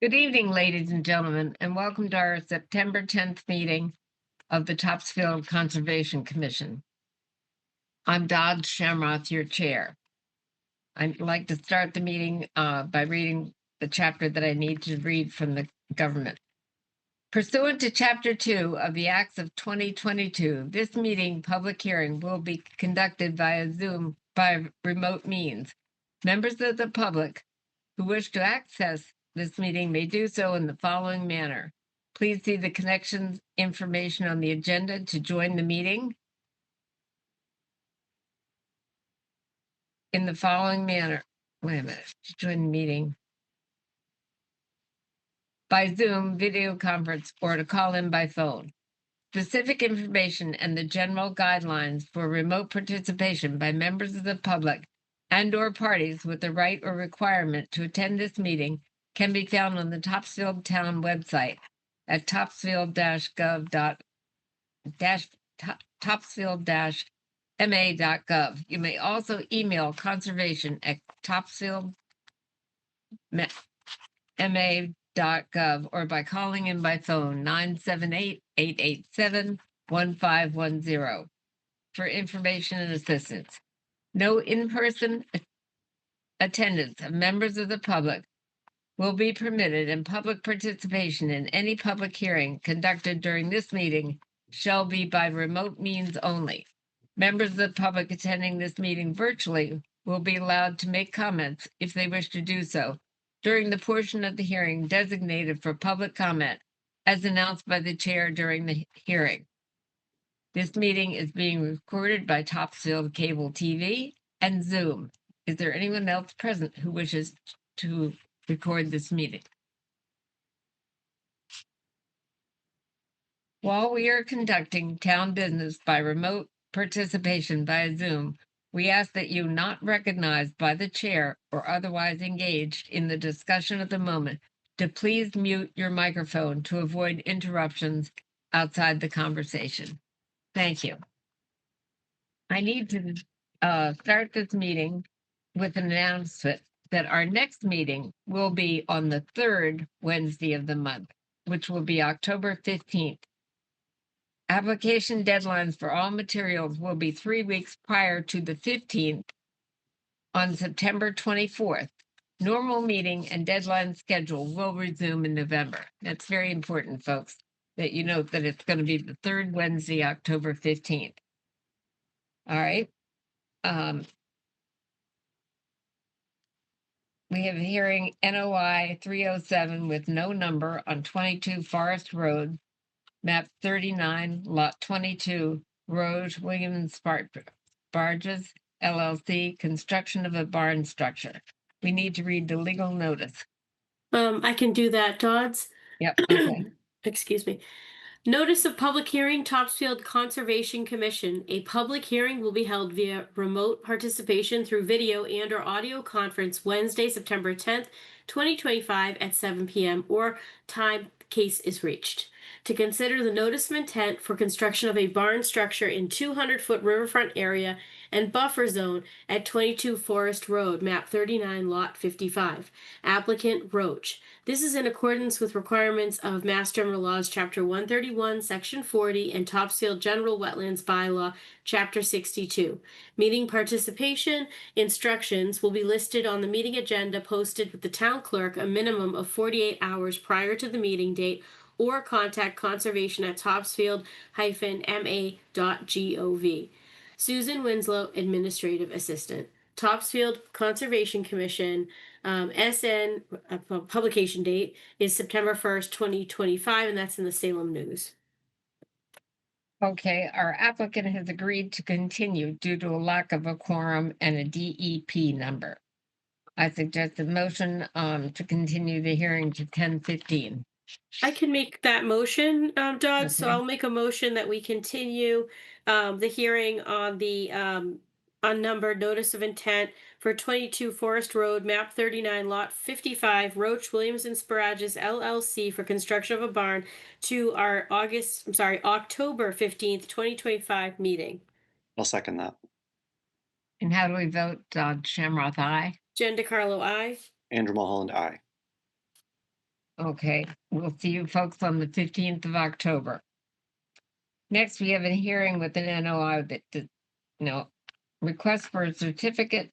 Good evening, ladies and gentlemen, and welcome to our September 10th meeting of the Topsfield Conservation Commission. I'm Dodge Shamroth, your chair. I'd like to start the meeting by reading the chapter that I need to read from the government. Pursuant to Chapter 2 of the Acts of 2022, this meeting public hearing will be conducted via Zoom by remote means. Members of the public who wish to access this meeting may do so in the following manner. Please see the connections information on the agenda to join the meeting in the following manner. Wait a minute, to join the meeting by Zoom, video conference, or to call in by phone. Specific information and the general guidelines for remote participation by members of the public and/or parties with the right or requirement to attend this meeting can be found on the Topsfield Town website at topsfield-ma.gov. You may also email conservation at topsfield.ma.gov or by calling in by phone 978-887-1510 for information and assistance. No in-person attendance of members of the public will be permitted, and public participation in any public hearing conducted during this meeting shall be by remote means only. Members of the public attending this meeting virtually will be allowed to make comments if they wish to do so during the portion of the hearing designated for public comment, as announced by the chair during the hearing. This meeting is being recorded by Topsfield Cable TV and Zoom. Is there anyone else present who wishes to record this meeting? While we are conducting town business by remote participation via Zoom, we ask that you not recognized by the chair or otherwise engaged in the discussion at the moment to please mute your microphone to avoid interruptions outside the conversation. Thank you. I need to start this meeting with an announcement that our next meeting will be on the third Wednesday of the month, which will be October 15th. Application deadlines for all materials will be 3 weeks prior to the 15th on September 24th. Normal meeting and deadline schedule will resume in November. That's very important, folks, that you note that it's going to be the third Wednesday, October 15th. All right. We have a hearing NOI 307 with no number on 22 Forest Road, map 39, lot 22, Roge Williams Barges, LLC, construction of a barn structure. We need to read the legal notice. I can do that, Dodds. Yep, okay. Excuse me. Notice of public hearing, Topsfield Conservation Commission. A public hearing will be held via remote participation through video and/or audio conference Wednesday, September 10th, 2025 at 7 p.m. or time case is reached. To consider the notice of intent for construction of a barn structure in 200-foot riverfront area and buffer zone at 22 Forest Road, map 39, lot 55. Applicant Roach. This is in accordance with requirements of Mass General Laws, Chapter 131, Section 40, and Topsfield General Wetlands Bylaw, Chapter 62. Meeting participation instructions will be listed on the meeting agenda posted with the town clerk a minimum of 48 hours prior to the meeting date, or contact conservation at topsfield-ma.gov. Susan Winslow, Administrative Assistant. Topsfield Conservation Commission, SN publication date is September 1st, 2025, and that's in the Salem News. Okay, our applicant has agreed to continue due to a lack of a quorum and a DEP number. I suggest a motion to continue the hearing to 10:15. I can make that motion, Dodd. So Okay. I'll make a motion that we continue the hearing on the unnumbered notice of intent for 22 Forest Road, map 39, lot 55, Roach Williams and Sparages LLC for construction of a barn to our October 15th, 2025 meeting. I'll second that. And how do we vote? Shamroth, aye. Jen DiCarlo, aye. Andrew Mulholland, aye. Okay, we'll see you folks on the 15th of October. Next, we have a hearing with an NOI request for a certificate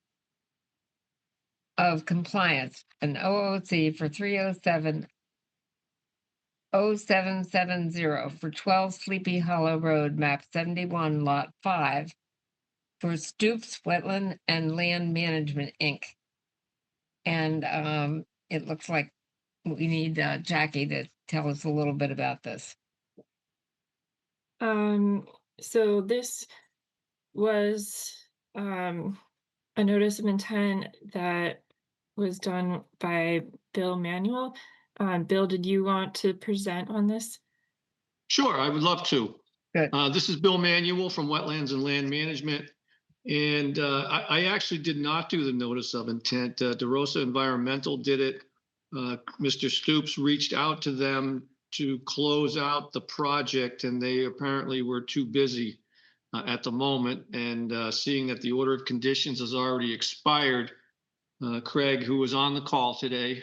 of compliance, an OOC for 3070770 for 12 Sleepy Hollow Road, map 71, lot 5, for Stoops Wetland and Land Management, Inc. And it looks like we need Jackie to tell us a little bit about this. So this was a notice of intent that was done by Bill Manuel. Bill, did you want to present on this? Sure, I would love to. Good. This is Bill Manuel from Wetlands and Land Management. And I actually did not do the notice of intent. DeRosa Environmental did it. Mr. Stoops reached out to them to close out the project, and they apparently were too busy at the moment. And seeing that the order of conditions has already expired, Craig, who was on the call today,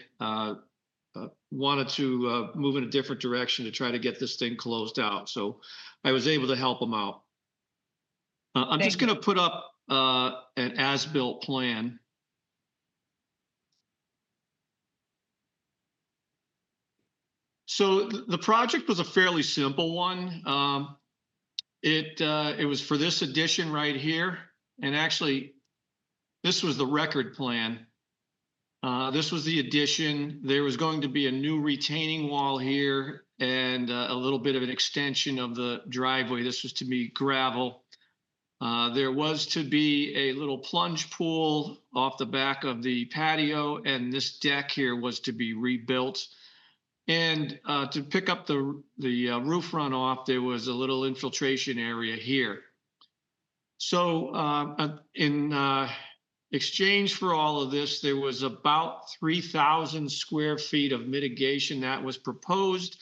wanted to move in a different direction to try to get this thing closed out. So I was able to help him out. I'm just going to put up an as-built plan. So the project was a fairly simple one. It was for this addition right here. And actually, this was the record plan. This was the addition. There was going to be a new retaining wall here and a little bit of an extension of the driveway. This was to be gravel. There was to be a little plunge pool off the back of the patio, and this deck here was to be rebuilt. And to pick up the roof runoff, there was a little infiltration area here. So in exchange for all of this, there was about 3,000 square feet of mitigation that was proposed,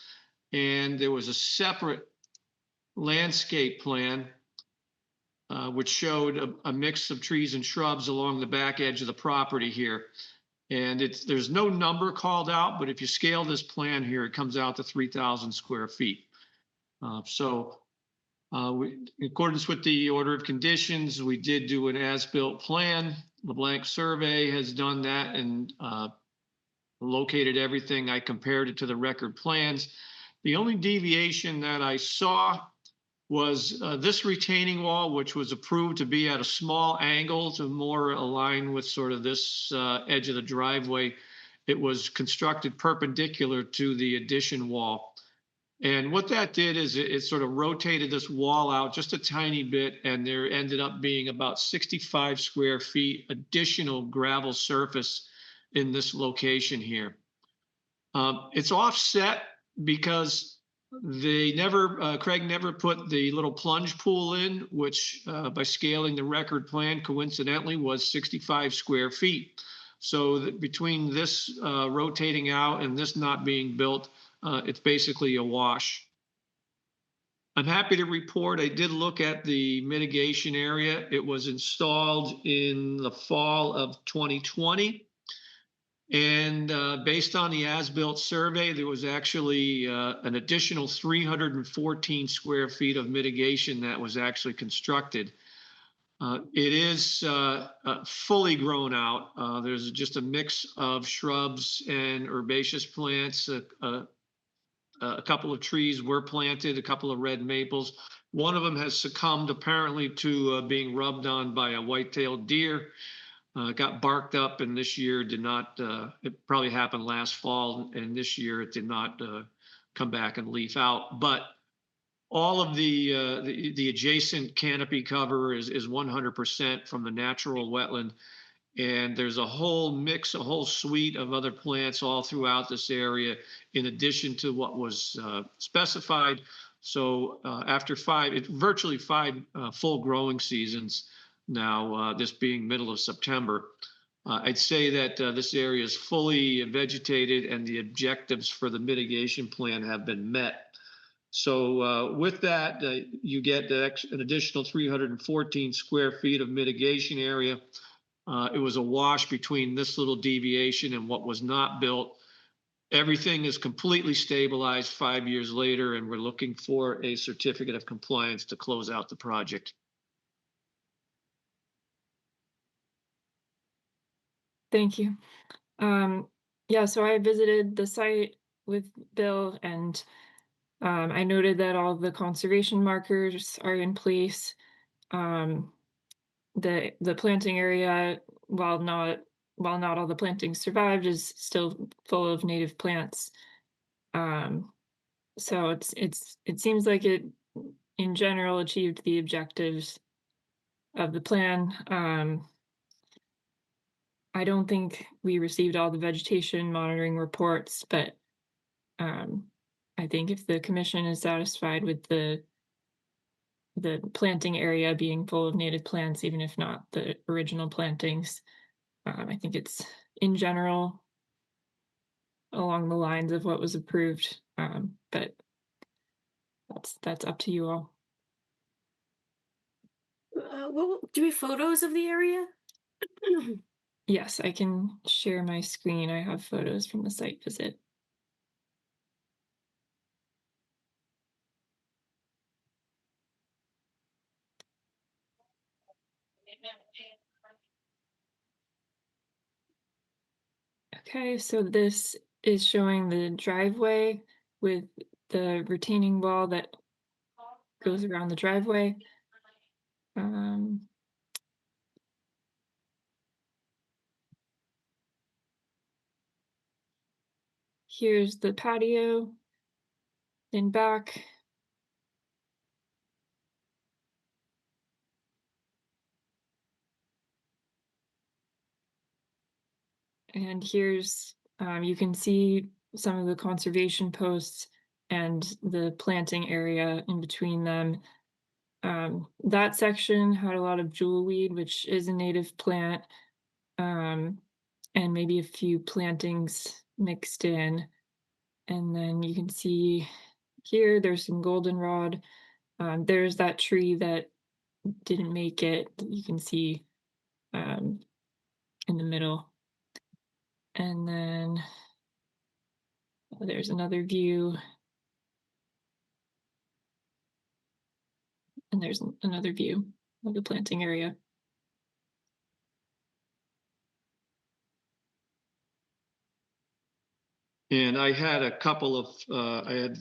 and there was a separate landscape plan which showed a mix of trees and shrubs along the back edge of the property here. And there's no number called out, but if you scale this plan here, it comes out to 3,000 square feet. In accordance with the order of conditions, we did do an as-built plan. LeBlanc Survey has done that and located everything. I compared it to the record plans. The only deviation that I saw was this retaining wall, which was approved to be at a small angle to more align with sort of this edge of the driveway. It was constructed perpendicular to the addition wall. And what that did is it sort of rotated this wall out just a tiny bit, and there ended up being about 65 square feet additional gravel surface in this location here. It's offset because Craig never put the little plunge pool in, which by scaling the record plan coincidentally was 65 square feet. So that between this rotating out and this not being built, it's basically a wash. I'm happy to report I did look at the mitigation area. It was installed in the fall of 2020. And based on the as-built survey, there was actually an additional 314 square feet of mitigation that was actually constructed. It is fully grown out. There's just a mix of shrubs and herbaceous plants. A couple of trees were planted, a couple of red maples. One of them has succumbed apparently to being rubbed on by a white-tailed deer. Got barked up, and this year did not, it probably happened last fall, and this year it did not come back and leaf out. But all of the adjacent canopy cover is 100% from the natural wetland. And there's a whole mix, a whole suite of other plants all throughout this area, in addition to what was specified. So after virtually five full growing seasons now, this being middle of September, I'd say that this area is fully vegetated and the objectives for the mitigation plan have been met. So with that, you get an additional 314 square feet of mitigation area. It was a wash between this little deviation and what was not built. everything is completely stabilized 5 years later, and we're looking for a certificate of compliance to close out the project. Thank you. Yeah, so I visited the site with Bill, and I noted that all the conservation markers are in place. The planting area, while not all the plantings survived, is still full of native plants. So it seems like it in general achieved the objectives of the plan. I don't think we received all the vegetation monitoring reports, but I think if the commission is satisfied with the planting area being full of native plants, even if not the original plantings, I think it's in general along the lines of what was approved. But that's up to you all. Do we have photos of the area? Yes, I can share my screen. I have photos from the site visit. Okay, so this is showing the driveway with the retaining wall that goes around the driveway. Here's the patio in back. And here's, you can see some of the conservation posts and the planting area in between them. That section had a lot of jewelweed, which is a native plant, and maybe a few plantings mixed in. And then you can see here, there's some goldenrod. There's that tree that didn't make it, you can see in the middle. And then there's another view. And there's another view of the planting area. And I had a couple of, I had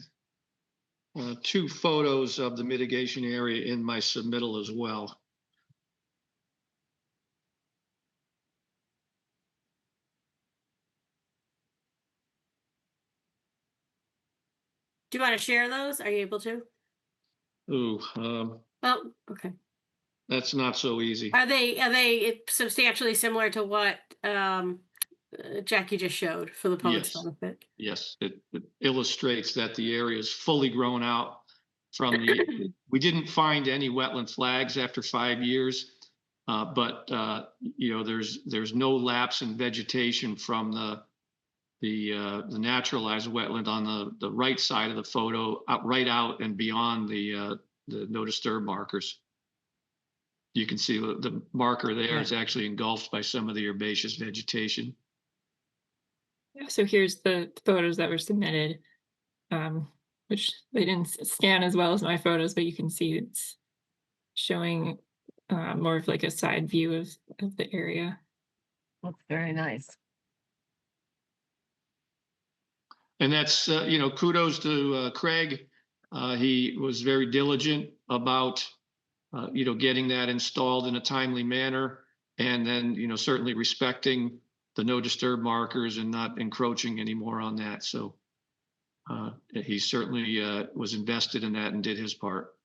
2 photos of the mitigation area in my submittal as well. Do you want to share those? Are you able to? Ooh, Oh, okay. that's not so easy. Are they substantially similar to what Jackie just showed for the public's Yes. benefit? Yes, it illustrates that the area is fully grown out from the, we didn't find any wetland flags after 5 years. But you know, there's no lapse in vegetation from the naturalized wetland on the right side of the photo, right out and beyond the no disturb markers. You can see the marker there is actually engulfed by some of the herbaceous vegetation. Yeah, so here's the photos that were submitted, which they didn't scan as well as my photos, but you can see it's showing more of like a side view of the area. Looks very nice. And that's, you know, kudos to Craig. He was very diligent about, you know, getting that installed in a timely manner. And then, you know, certainly respecting the no disturb markers and not encroaching anymore on that. So he certainly was invested in that and did his part.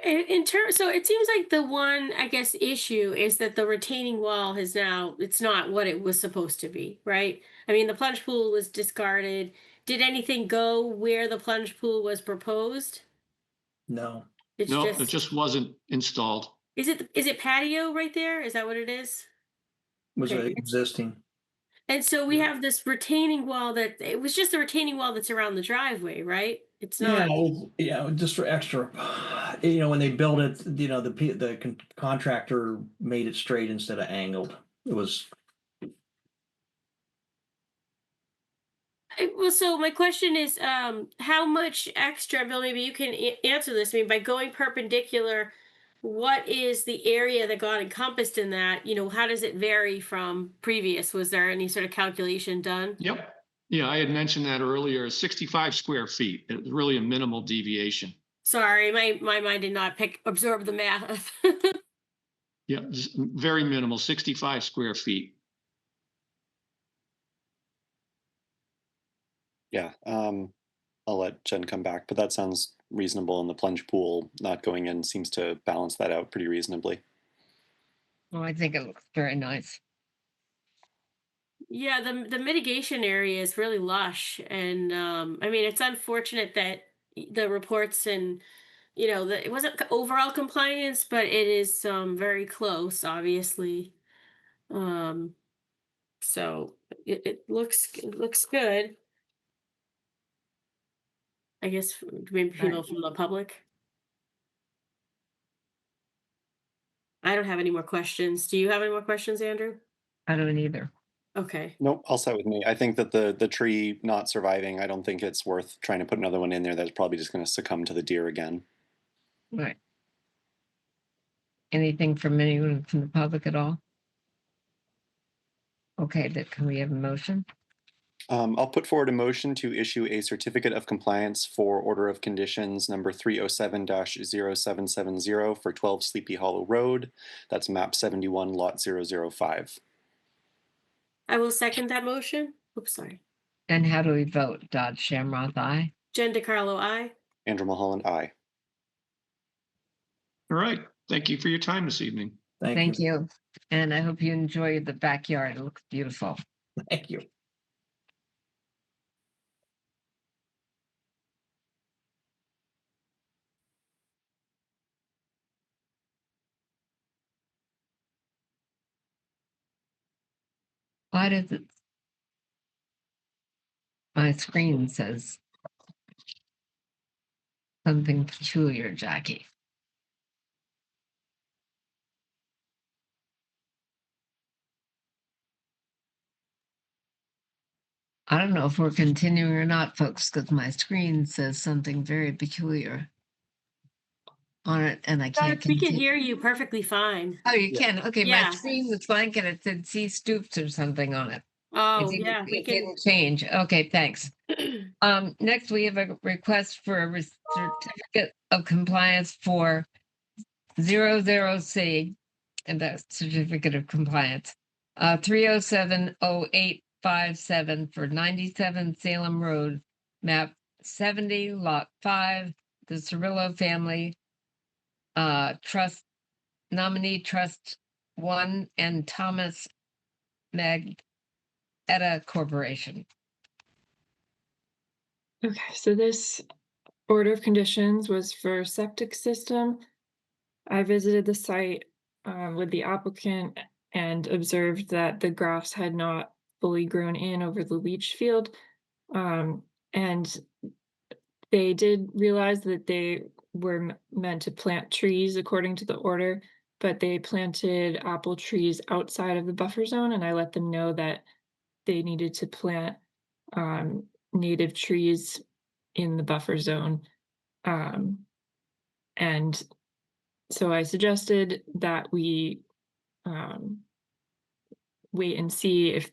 In terms, so it seems like the one, I guess, issue is that the retaining wall has now, it's not what it was supposed to be, right? I mean, the plunge pool was discarded. Did anything go where the plunge pool was proposed? No, It's No, just, it just wasn't installed. is it patio right there? Is that what it is? it was Okay. existing. And so we have this retaining wall that it was just the retaining wall that's around the driveway, right? It's Yeah, not. yeah, just for extra. You know, when they built it, you know, the contractor made it straight instead of angled. It was Well, so my question is, how much extra, Bill, maybe you can answer this. I mean, by going perpendicular, what is the area that got encompassed in that? How does it vary from previous? Was there any sort of calculation done? Yep. Yeah, I had mentioned that earlier, 65 square feet. It was really a minimal deviation. Sorry, my mind did not absorb the math. Yeah, just very minimal, 65 square feet. Yeah, I'll let Jen come back, but that sounds reasonable, and the plunge pool not going in seems to balance that out pretty reasonably. Well, I think it looks very nice. Yeah, the mitigation area is really lush, and I mean, it's unfortunate that the reports and that it wasn't overall compliance, but it is very close, obviously. Um, so it looks good. I guess maybe people Right. from the public. I don't have any more questions. Do you have any more questions, Andrew? I don't either. Okay. Nope, all set with me. I think that the tree not surviving, I don't think it's worth trying to put another one in there that's probably just going to succumb to the deer again. Right. Anything from anyone from the public at all? Okay, can we have a motion? I'll put forward a motion to issue a certificate of compliance for order of conditions number 307-0770 for 12 Sleepy Hollow Road. That's map 71, lot 005. I will second that motion. Oops, sorry. And how do we vote? Dodge Shamroth, aye. Jen DeCarlo, aye. Andrew Mulholland, aye. All right. Thank you for your time this evening. Thank you. And I hope you enjoy the backyard. It looks beautiful. Thank you. Why does it? My screen says something peculiar, Jackie. I don't know if we're continuing or not, folks, because my screen says something very peculiar on it, and I can't We can continue. hear you perfectly fine. Oh, you can? Okay, my Yeah. screen was blank and it said see Stoops or something on it. Oh, It yeah, we it can. didn't change. Okay, thanks. Next we have a request for a certificate of compliance for 00C, and that's certificate of compliance. 3070857 for 97 Salem Road, map 70, lot 5, the Cirillo family trust nominee trust 1 and Thomas Magetta Corporation. Okay, so this order of conditions was for septic system. I visited the site with the applicant and observed that the grass had not fully grown in over the leach field. And they did realize that they were meant to plant trees according to the order, but they planted apple trees outside of the buffer zone, and I let them know that they needed to plant native trees in the buffer zone. And so I suggested that we wait and see if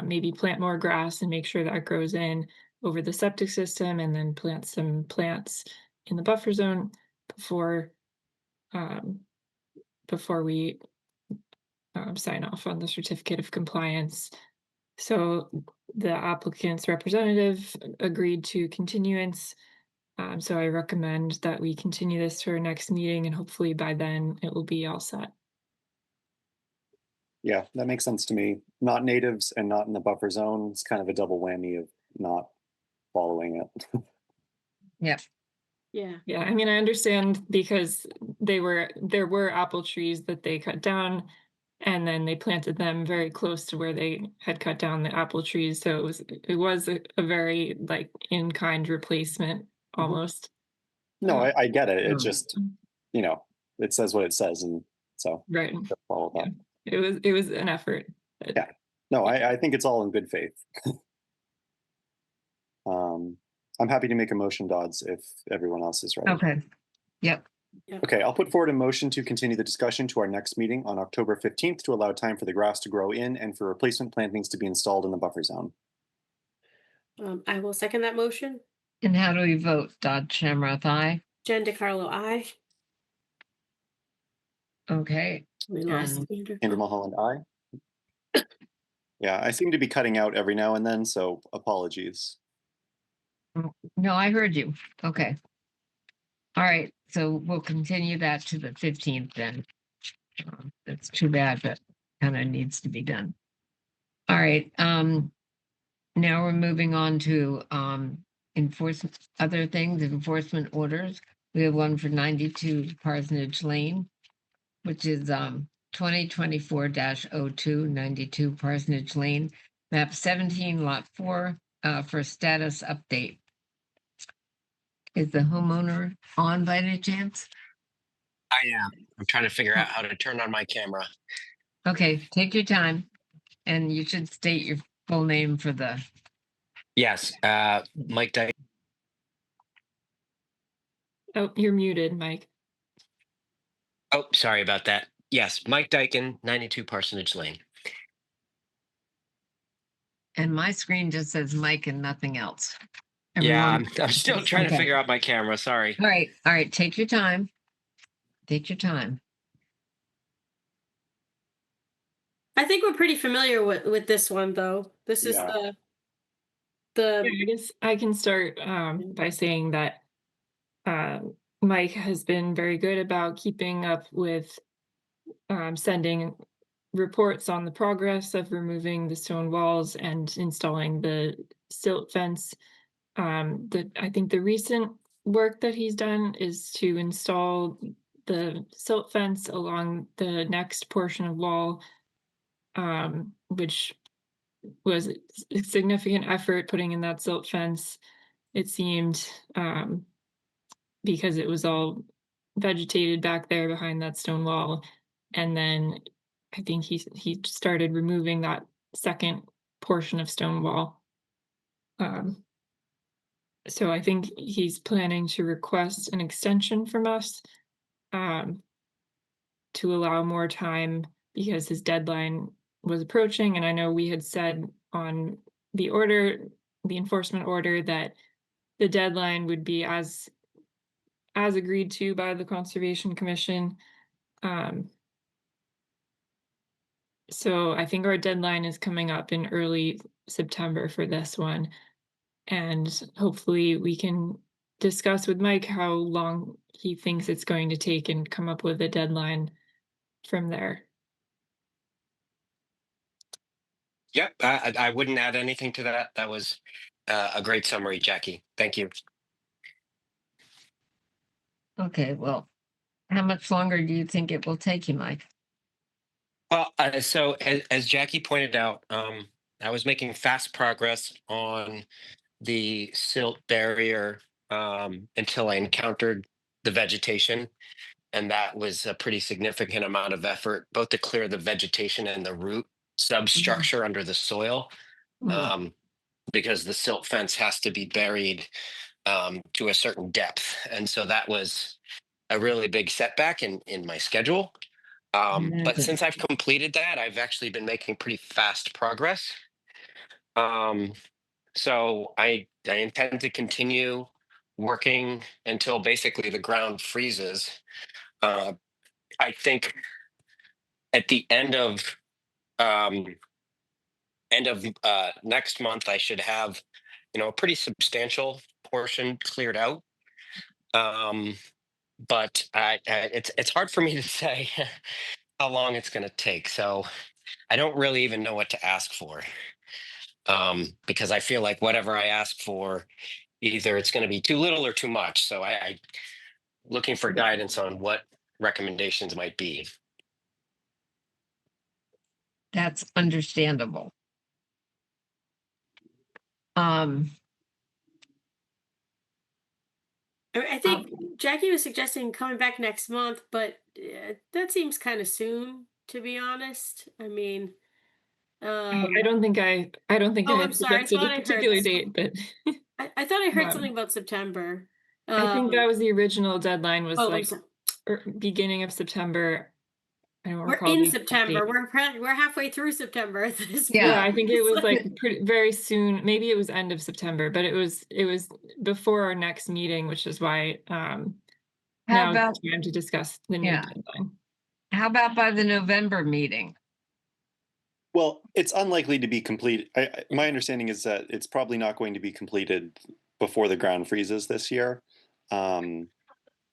maybe plant more grass and make sure that grows in over the septic system, and then plant some plants in the buffer zone before um, before we sign off on the certificate of compliance. So the applicant's representative agreed to continuance. So I recommend that we continue this to our next meeting, and hopefully by then it will be all set. Yeah, that makes sense to me. Not natives and not in the buffer zone. It's kind of a double whammy of not following it. Yep. Yeah. Yeah, I mean, I understand because there were apple trees that they cut down, and then they planted them very close to where they had cut down the apple trees. So it was a very like in-kind replacement almost. No, I get it. It Mm. just, it says what it says, and so Right. follow that. It was an effort. Yeah. No, I think it's all in good faith. I'm happy to make a motion, Dodds, if everyone else is ready. Okay. Yep. Okay, I'll put forward a motion to continue the discussion to our next meeting on October 15th to allow time for the grass to grow in and for replacement plantings to be installed in the buffer zone. I will second that motion. And how do we vote? Dodge Shamroth, aye. Jen DeCarlo, aye. Okay. We lost And- Andrew. Andrew Mulholland, aye. Yeah, I seem to be cutting out every now and then, so apologies. No, I heard you. Okay. All right, so we'll continue that to the 15th then. That's too bad, but kind of needs to be done. All right, now we're moving on to enforcement, other things, enforcement orders. We have one for 92 Parsonage Lane, which is 2024-02, 92 Parsonage Lane, map 17, lot 4, for status update. Is the homeowner on by any chance? I am. I'm trying to figure out how to turn on my camera. Okay, take your time, and you should state your full name for the, Yes, Mike Dyke. Oh, you're muted, Mike. Oh, sorry about that. Yes, Mike Dyken, 92 Parsonage Lane. and my screen just says Mike and nothing else. Yeah, Everyone- I'm still trying to Okay. figure out my camera. Sorry. All right, take your time. Take your time. I think we're pretty familiar with this one, though. This is Yeah. Yeah, the I guess I can start by saying that Mike has been very good about keeping up with sending reports on the progress of removing the stone walls and installing the silt fence. I think the recent work that he's done is to install the silt fence along the next portion of wall, which was a significant effort putting in that silt fence. It seemed, because it was all vegetated back there behind that stone wall. And then I think he started removing that second portion of stone wall. So I think he's planning to request an extension from us, to allow more time because his deadline was approaching. And I know we had said on the order, the enforcement order, that the deadline would be as agreed to by the Conservation Commission. So I think our deadline is coming up in early September for this one. And hopefully we can discuss with Mike how long he thinks it's going to take and come up with a deadline from there. Yep, I wouldn't add anything to that. That was a great summary, Jackie. Thank you. Okay, well, how much longer do you think it will take you, Mike? Well, so as Jackie pointed out, I was making fast progress on the silt barrier until I encountered the vegetation. And that was a pretty significant amount of effort, both to clear the vegetation and the root substructure under the soil, Mm, because the silt fence has to be buried to a certain depth. And so that was a really big setback in my schedule. But imagine. since I've completed that, I've actually been making pretty fast progress. So I intend to continue working until basically the ground freezes. I think at the um, end of next month, I should have, a pretty substantial portion cleared out. But it's hard for me to say how long it's going to take. So I don't really even know what to ask for, because I feel like whatever I ask for, either it's going to be too little or too much. So I looking for guidance on what recommendations might be. That's understandable. I think Jackie was suggesting coming back next month, but that seems kind of soon, to be honest. I mean, I don't think I Oh, had I'm sorry. I suggested thought a I heard particular this. date, but I thought I heard Um, something about September. I think that was the original deadline was Oh, like beginning of September. I don't we're recall in the exact September. date. We're halfway through September at this Yeah. Yeah, I point. think it It's was like pretty very soon. Maybe it was end of September, but it was before our next meeting, which is why How now is about, the time to discuss the new yeah, deadline. how about by the November meeting? Well, it's unlikely to be complete. My understanding is that it's probably not going to be completed before the ground freezes this year. And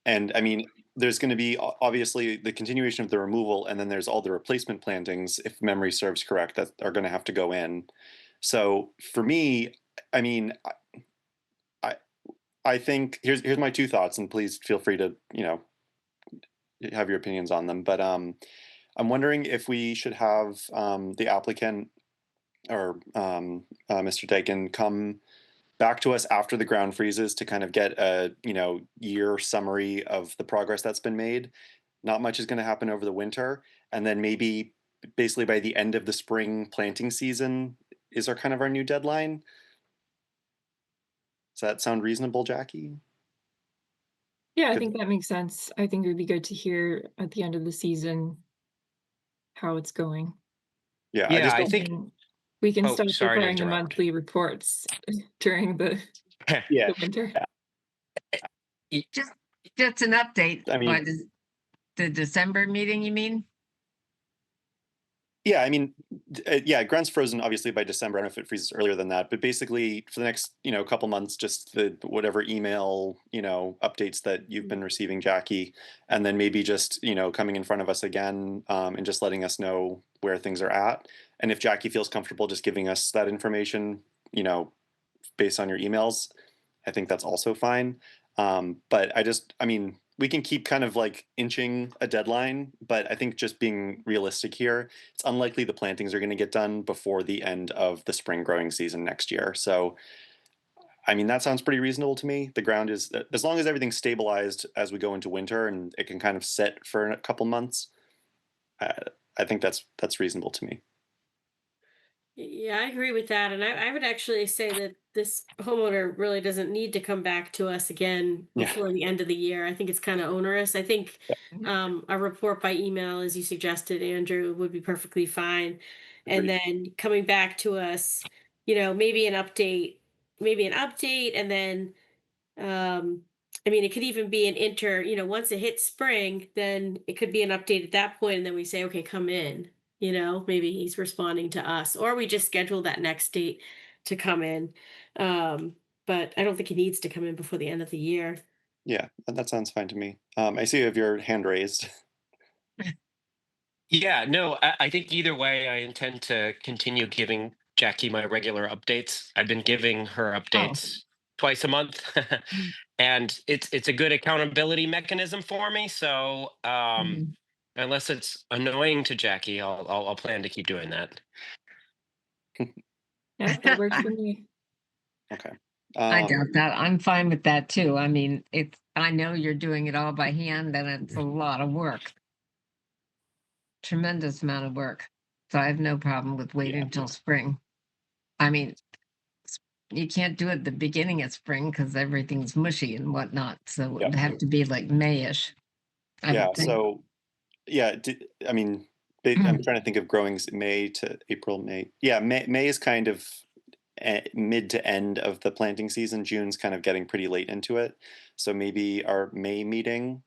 I mean, there's going to be obviously the continuation of the removal, and then there's all the replacement plantings, if memory serves correct, that are going to have to go in. So for me, I mean, I I think here's my two thoughts, and please feel free to have your opinions on them. But I'm wondering if we should have the applicant or Mr. Dakin come back to us after the ground freezes to kind of get a year summary of the progress that's been made. Not much is going to happen over the winter, and then maybe basically by the end of the spring planting season is our kind of our new deadline. Does that sound reasonable, Jackie? Yeah, I Good. think that makes sense. I think it would be good to hear at the end of the season how it's going. Yeah, I Yeah, just I don't. think. And we can Oh, start sorry to preparing the interrupt. monthly reports during the Yeah, winter. Just an update I by mean, the December meeting, you mean? yeah, I mean, yeah, ground's frozen obviously by December. I don't know if it freezes earlier than that, but basically for the next, couple months, just the whatever email, updates that you've been receiving, Jackie, and then maybe just, coming in front of us again, and just letting us know where things are at. And if Jackie feels comfortable just giving us that information, based on your emails, I think that's also fine. But I mean, we can keep kind of like inching a deadline, but I think just being realistic here, it's unlikely the plantings are going to get done before the end of the spring growing season next year. So, I mean, that sounds pretty reasonable to me. The ground is, as long as everything's stabilized as we go into winter and it can kind of sit for a couple months, uh, I think that's reasonable to me. Yeah, I agree with that. And I would actually say that this homeowner really doesn't need to come back to us again Yeah, before the end of the year. I think it's kind of onerous. I think a report by email, as you suggested, Andrew, would be perfectly fine. And agreed. then coming back to us, maybe an update, and then I mean, it could even be an once it hits spring, then it could be an update at that point, and then we say, okay, come in. Maybe he's responding to us, or we just schedule that next date to come in. But I don't think he needs to come in before the end of the year. Yeah, that sounds fine to me. I see you have your hand raised. Yeah, no, I think either way, I intend to continue giving Jackie my regular updates. I've been giving her Oh. updates twice a month, Mm. and it's a good accountability mechanism for me. So Mhm. unless it's annoying to Jackie, I'll plan to keep doing that. Yeah, that works for me. Okay. I doubt that. I'm fine with that too. I mean, I know you're doing it all by hand and it's a lot of work, tremendous amount of work. So I have no problem with waiting Yeah. until spring. I mean, you can't do it at the beginning of spring because everything's mushy and whatnot. So Yeah. it'd have to be like Mayish, I Yeah. would think. So, yeah, I mean, I'm trying to think of growings May to April, May. Yeah, May is kind of mid to end of the planting season. June's kind of getting pretty late into it. So maybe our May meeting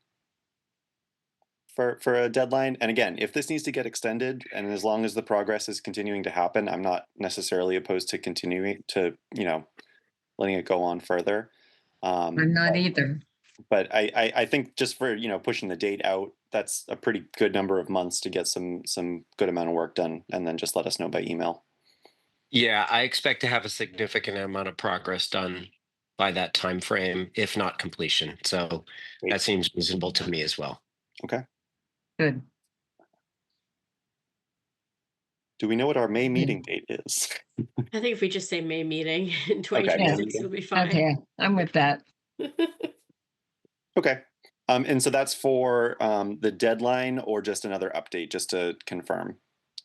for a deadline. And again, if this needs to get extended, and as long as the progress is continuing to happen, I'm not necessarily opposed to continuing to, letting it go on further. I'm not either. But I think just for pushing the date out, that's a pretty good number of months to get some good amount of work done, and then just let us know by email. Yeah, I expect to have a significant amount of progress done by that time frame, if not completion. So Great. that seems reasonable to me as well. Okay. Good. Do we know what our May Okay. meeting date is? I think if we just say May meeting in Okay, May 2026, meeting. it'll be fine. Okay. I'm with that. Okay. And so that's for the deadline or just another update, just to confirm.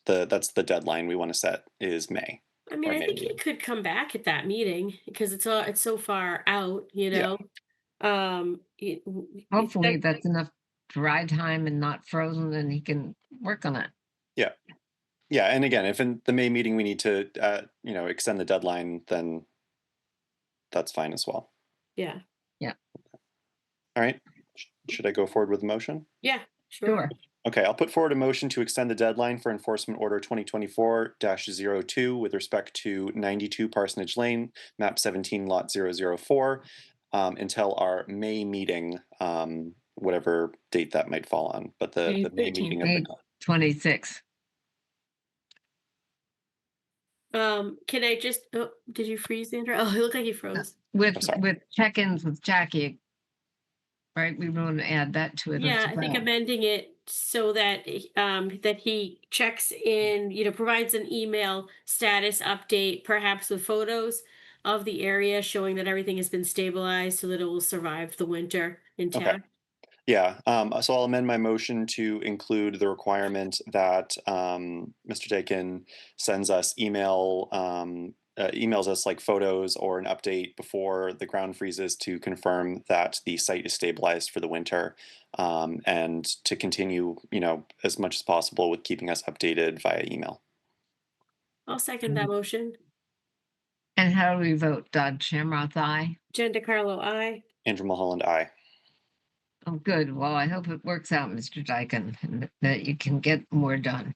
That's the deadline we want to set is May. I mean, Our I May think he meeting. could come back at that meeting because it's so far out, Yeah. Hopefully that's enough dry time and not frozen and he can work on it. Yeah. Yeah. And again, if in the May meeting we need to, extend the deadline, then that's fine as well. Yeah. All right. Should I go forward with the motion? Yeah, sure. Sure. Okay, I'll put forward a motion to extend the deadline for Enforcement Order 2024-02 with respect to 92 Parsonage Lane, map 17, lot 004, until our May meeting, whatever date that might fall on, but May the May 13th. meeting of May the, 26. Can I just, oh, did you freeze, Andrew? Oh, it looked like he froze. I'm sorry. With check-ins with Jackie, right? We want to add that to it Yeah, as I think well. amending it so that that he checks in, provides an email status update, perhaps with photos of the area showing that everything has been stabilized so that it will survive the winter in Okay. town. Yeah, so I'll amend my motion to include the requirement that Mr. Dakin sends us emails us like photos or an update before the ground freezes to confirm that the site is stabilized for the winter, and to continue, as much as possible with keeping us updated via email. I'll second that motion. And how do we vote? Dodd Shamroth, aye. Jen DeCarlo, aye. Andrew Mulholland, aye. Oh, good. Well, I hope it works out, Mr. Dyken, and that you can get more done.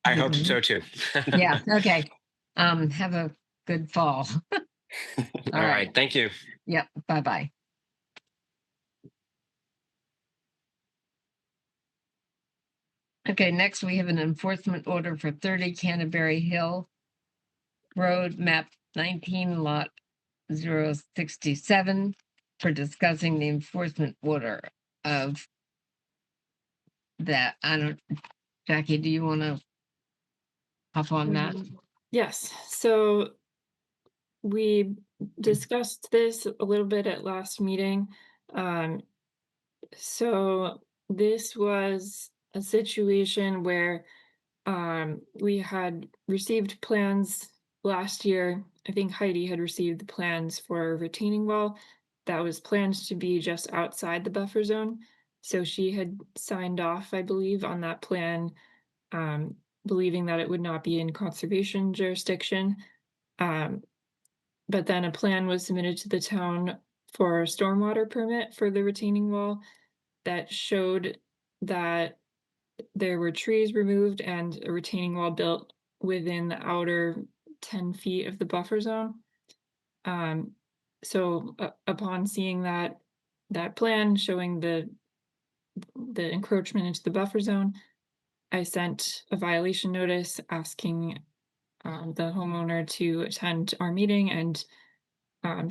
I hope so too. Yeah, okay. Have a good fall. All right. Thank you. Yep, bye-bye. Okay, next we have an enforcement order for 30 Canterbury Hill Road, map 19, lot 067, for discussing the enforcement order of that. Jackie, do you want to hop on that? Yes, so we discussed this a little bit at last meeting. So this was a situation where we had received plans last year. I think Heidi had received the plans for a retaining wall that was planned to be just outside the buffer zone. So she had signed off, I believe, on that plan, um, believing that it would not be in conservation jurisdiction. But then a plan was submitted to the town for a stormwater permit for the retaining wall that showed that there were trees removed and a retaining wall built within the outer 10 feet of the buffer zone. So upon seeing that plan showing the encroachment into the buffer zone, I sent a violation notice asking the homeowner to attend our meeting and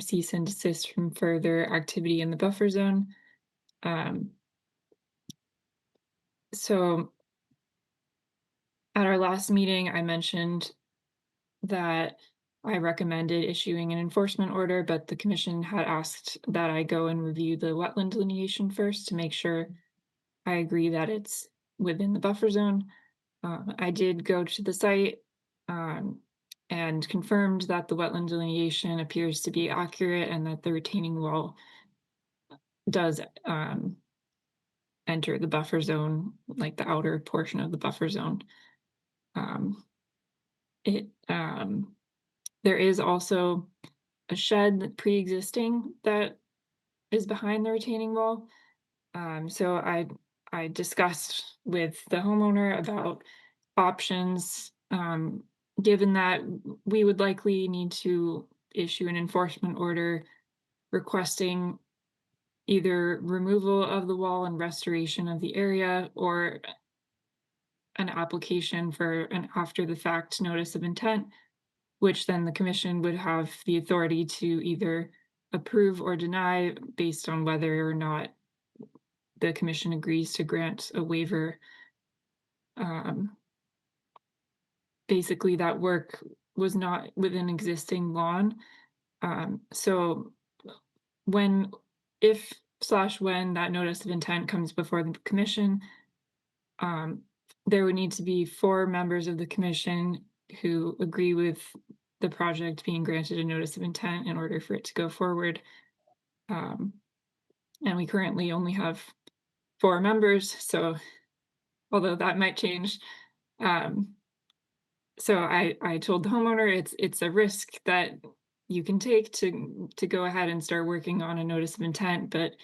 cease and desist from further activity in the buffer zone. So at our last meeting, I mentioned that I recommended issuing an enforcement order, but the commission had asked that I go and review the wetland delineation first to make sure I agree that it's within the buffer zone. I did go to the site and confirmed that the wetland delineation appears to be accurate and that the retaining wall does enter the buffer zone, like the outer portion of the buffer zone. There is also a shed pre-existing that is behind the retaining wall. So I discussed with the homeowner about options, given that we would likely need to issue an enforcement order requesting either removal of the wall and restoration of the area, or an application for an after the fact notice of intent, which then the commission would have the authority to either approve or deny based on whether or not the commission agrees to grant a waiver. Basically, that work was not within existing lawn. So if/when that notice of intent comes before the commission, there would need to be 4 members of the commission who agree with the project being granted a notice of intent in order for it to go forward. And we currently only have 4 members, so although that might change. So I told the homeowner it's a risk that you can take to go ahead and start working on a notice of intent, but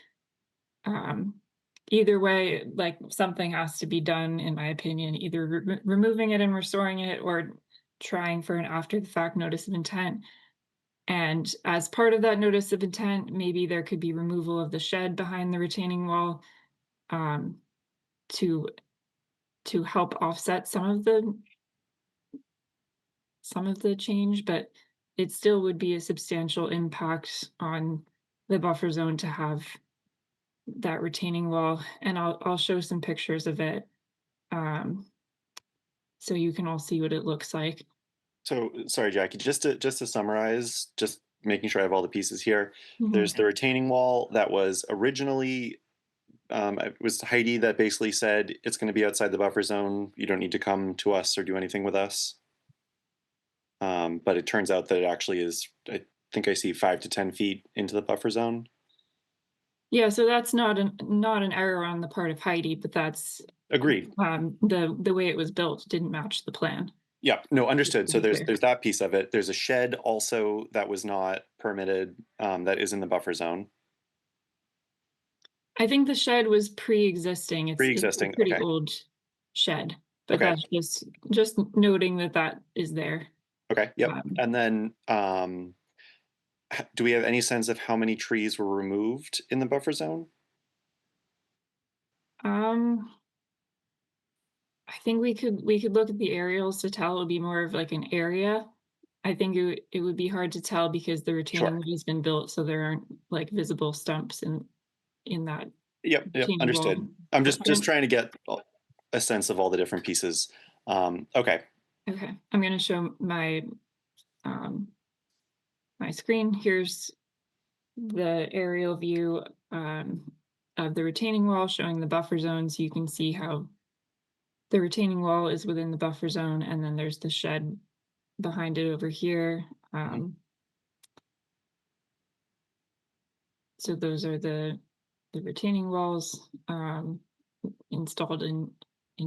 either way, like, something has to be done, in my opinion, either removing it and restoring it, or trying for an after the fact notice of intent. And as part of that notice of intent, maybe there could be removal of the shed behind the retaining wall, um, to help offset some of the change, but it still would be a substantial impact on the buffer zone to have that retaining wall. And I'll show some pictures of it, so you can all see what it looks like. So sorry, Jackie, just to summarize, just making sure I have all the pieces here. Mhm. There's the retaining wall that was originally, it was Heidi that basically said it's going to be outside the buffer zone. You don't need to come to us or do anything with us. But it turns out that it actually is, I think I see 5 to 10 feet into the buffer zone. Yeah, so that's not an error on the part of Heidi, but that's Agreed. the way it was built didn't match the plan. Yeah, no, understood. So be there's clear. there's that piece of it. There's a shed also that was not permitted, that is in the buffer zone. I think the shed was pre-existing. It's a Pre-existing, pretty okay. old shed, but Okay. that's just noting that is there. Okay, yep. Um, And then, do we have any sense of how many trees were removed in the buffer zone? Um, I think we could look at the aerials to tell. It would be more of like an area. I think it would be hard to tell because the retaining Sure. wall has been built, so there aren't like visible stumps in that Yep, retaining understood. wall. I'm But just trying to get a sense of all the different pieces. Okay, okay, I'm gonna show um my screen. Here's the aerial view of the retaining wall showing the buffer zone, so you can see how the retaining wall is within the buffer zone, and then there's the shed behind it over here. So those are the retaining walls installed in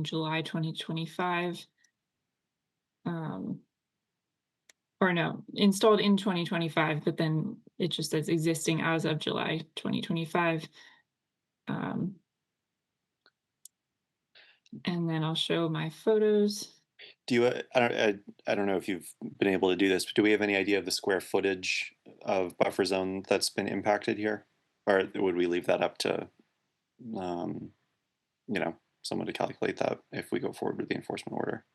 July 2025. Or no, installed in 2025, but then it just says existing as of July 2025. And then I'll show my photos. do you, I don't know if you've been able to do this, but do we have any idea of the square footage of buffer zone that's been impacted here? Or would we leave that up to, um, someone to calculate that if we go forward with the enforcement order?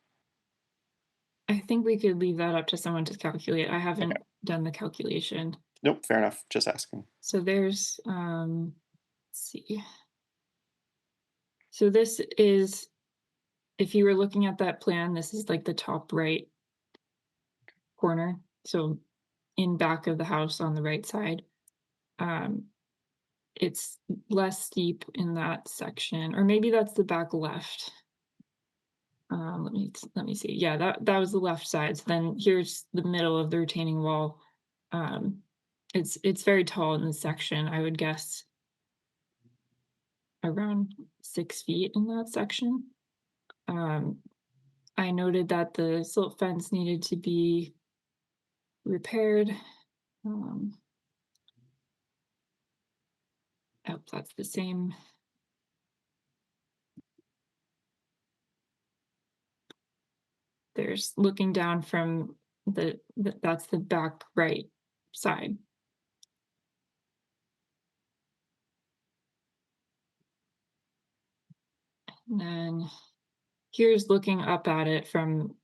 I think we could leave that up to someone to calculate. I haven't done the calculation. Nope, fair enough, just asking. So there's, let's see. So this is, if you were looking at that plan, this is like the top right corner. So in back of the house on the right side. It's less steep in that section, or maybe that's the back left. Let me see. Yeah, that was the left side. So then here's the middle of the retaining wall. It's very tall in this section. I would guess around 6 feet in that section. I noted that the silt fence needed to be repaired. Oh, that's the same. There's looking down from that's the back right side. And then here's looking up at it from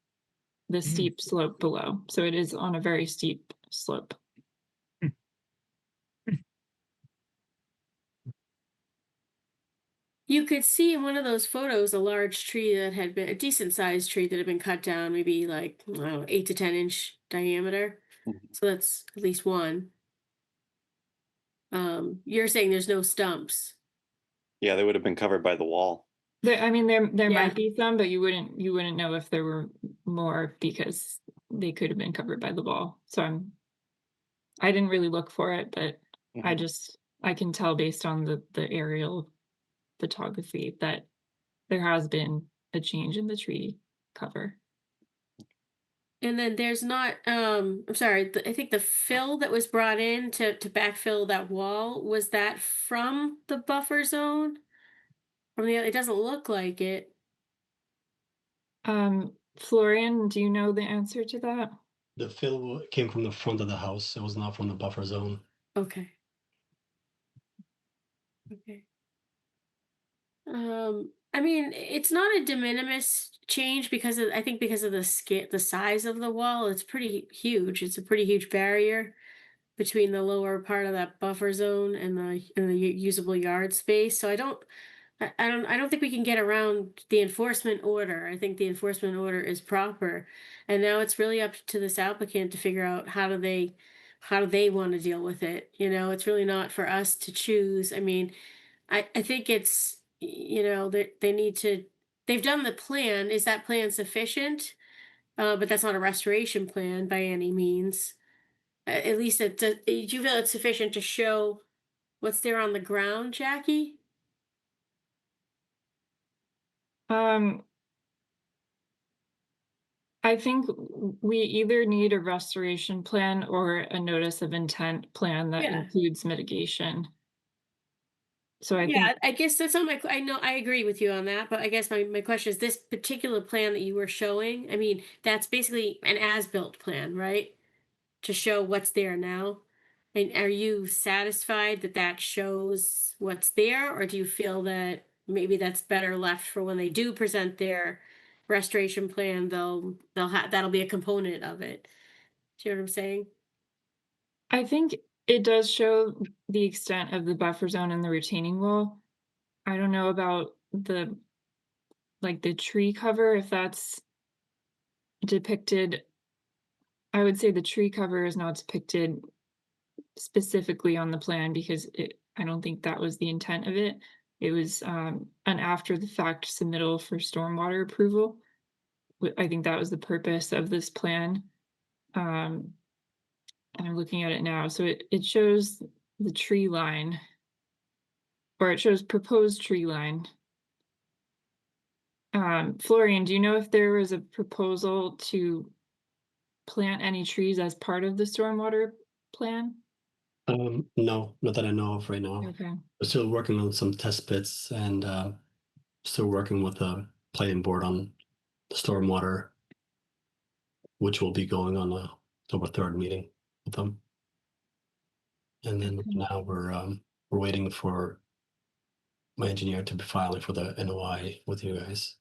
the steep slope below. So it is on a very steep slope. You could see in one of those photos a large tree that had been a decent sized tree that had been cut down, maybe like, I don't know, 8 to 10-inch diameter. Mhm. So that's at least one. You're saying there's no stumps. Yeah, they would have been covered by the wall. I mean, there Yeah. might be some, but you wouldn't know if there were more because they could have been covered by the wall. So I didn't really look for it, but Mhm. I can tell based on the aerial photography that there has been a change in the tree cover. And then there's not, I'm sorry, I think the fill that was brought in to backfill that wall, was that from the buffer zone? From the, it doesn't look like it. Florian, do you know the answer to that? The fill came from the front of the house. It was not from the buffer zone. Okay. Okay. I mean, it's not a de minimis change because of, I think because of the size of the wall, it's pretty huge. It's a pretty huge barrier between the lower part of that buffer zone and the usable yard space. So I don't think we can get around the enforcement order. I think the enforcement order is proper. And now it's really up to this applicant to figure out how do they want to deal with it. You know, it's really not for us to choose. I mean, I think it's, you know, they need to, they've done the plan. Is that plan sufficient? But that's not a restoration plan by any means. At least do you feel it's sufficient to show what's there on the ground, Jackie? Um, I think we either need a restoration plan or a notice of intent plan that Yeah. includes mitigation. So I think Yeah, I guess that's not my, I know, I agree with you on that, but I guess my question is this particular plan that you were showing, I mean, that's basically an as-built plan, right? To show what's there now. And are you satisfied that that shows what's there, or do you feel that maybe that's better left for when they do present their restoration plan, they'll have, that'll be a component of it. Do you know what I'm saying? I think it does show the extent of the buffer zone and the retaining wall. I don't know about the tree cover, if that's depicted. I would say the tree cover is not depicted specifically on the plan because I don't think that was the intent of it. It was an after the fact submittal for stormwater approval. I think that was the purpose of this plan. And I'm looking at it now. So it shows the tree line, or it shows proposed tree line. Florian, do you know if there was a proposal to plant any trees as part of the stormwater plan? No, not that I know of right now. Okay. We're still working on some test pits and still working with the planning board on the stormwater, which will be going on the October 3rd meeting with them. And then Okay. now we're waiting for my engineer to be filing for the NOI with you guys,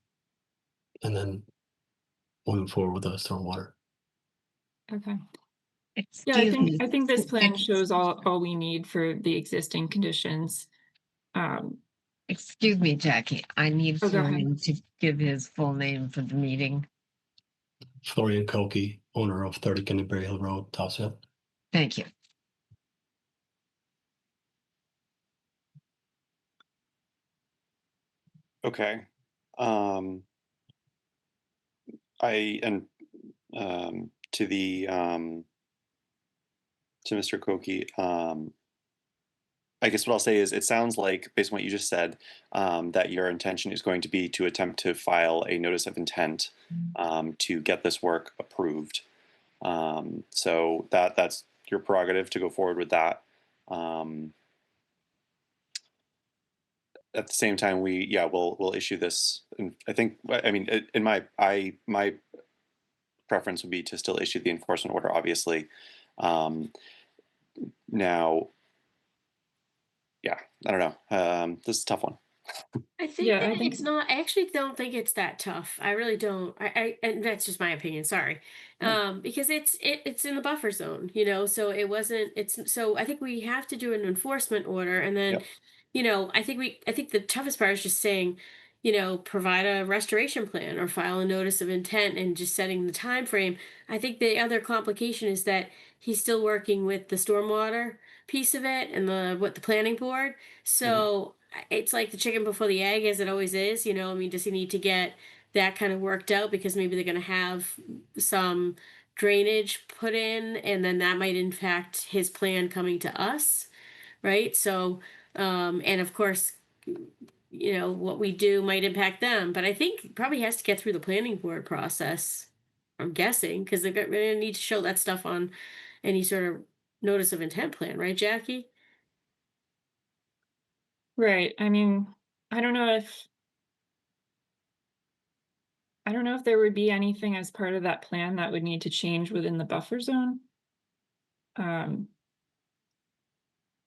and then moving forward with the stormwater. Okay. Yeah, Excuse me. I think this plan Ex- shows all we need for the existing conditions. Um, Excuse me, Jackie. I need oh, go ahead. Florian to give his full name for the meeting. Florian Koki, owner of 30 Canterbury Hill Road, Topsfield. Thank you. Okay. I and to the to Mr. Koki, I guess what I'll say is it sounds like, based on what you just said, that your intention is going to be to attempt to file a notice of intent to get this work approved. So that's your prerogative to go forward with that. At the same time, we'll issue this. And I think, I mean, in my preference would be to still issue the enforcement order, obviously. Now, yeah, I don't know. This is a tough one. I think Yeah, that I think it's not, I actually don't think it's that tough. I really don't. And that's just my opinion, sorry. Because it's in the buffer zone, you know, so it wasn't, it's, so I think we have to do an enforcement order and then, Yep. you know, I think the toughest part is just saying, you know, provide a restoration plan or file a notice of intent and just setting the time frame. I think the other complication is that he's still working with the stormwater piece of it and the planning board. Mhm. So it's like the chicken before the egg, as it always is. You know, I mean, does he need to get that kind of worked out because maybe they're going to have some drainage put in, and then that might impact his plan coming to us, right? So, and of course, you know, what we do might impact them, but I think it probably has to get through the planning board process. I'm guessing because they're going to need to show that stuff on any sort of notice of intent plan, right, Jackie? Right. I mean, I don't know if I don't know if there would be anything as part of that plan that would need to change within the buffer zone. Um,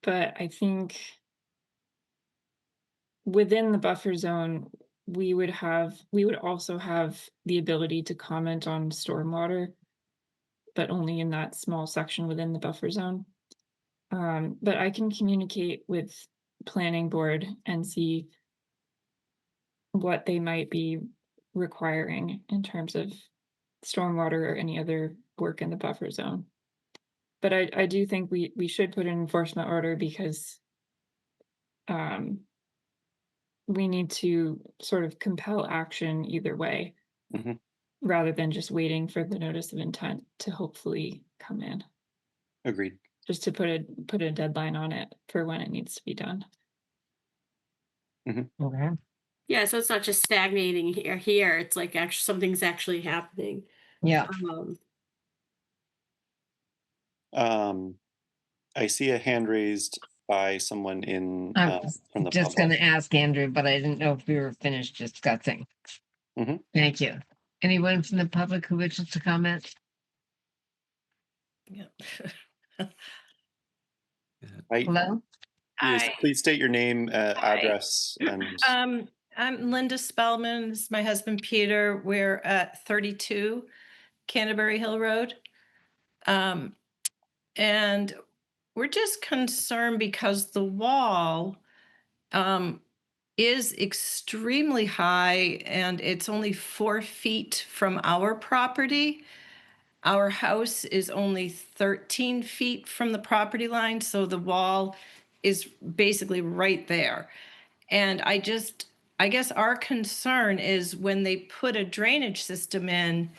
but I think within the buffer zone, we would also have the ability to comment on stormwater, but only in that small section within the buffer zone. But I can communicate with planning board and see what they might be requiring in terms of stormwater or any other work in the buffer zone. But I do think we should put an enforcement order because we need to sort of compel action either way, Mhm. rather than just waiting for the notice of intent to hopefully come in. Agreed. Just to put a deadline on it for when it needs to be done. Okay. Yeah, so it's not just stagnating here. It's like actually something's actually happening. Yeah. I see a hand raised by someone I in was from the just going public. to ask Andrew, but I didn't know if we were finished discussing. Mhm. Thank you. Anyone from the public who wishes to comment? Yeah. Hello? Yes, Hi. please state your name, Hi. address, and I'm Linda Spellman. This is my husband Peter. We're at 32 Canterbury Hill Road. And we're just concerned because the wall is extremely high and it's only 4 feet from our property. Our house is only 13 feet from the property line, so the wall is basically right there. And I guess our concern is when they put a drainage system in,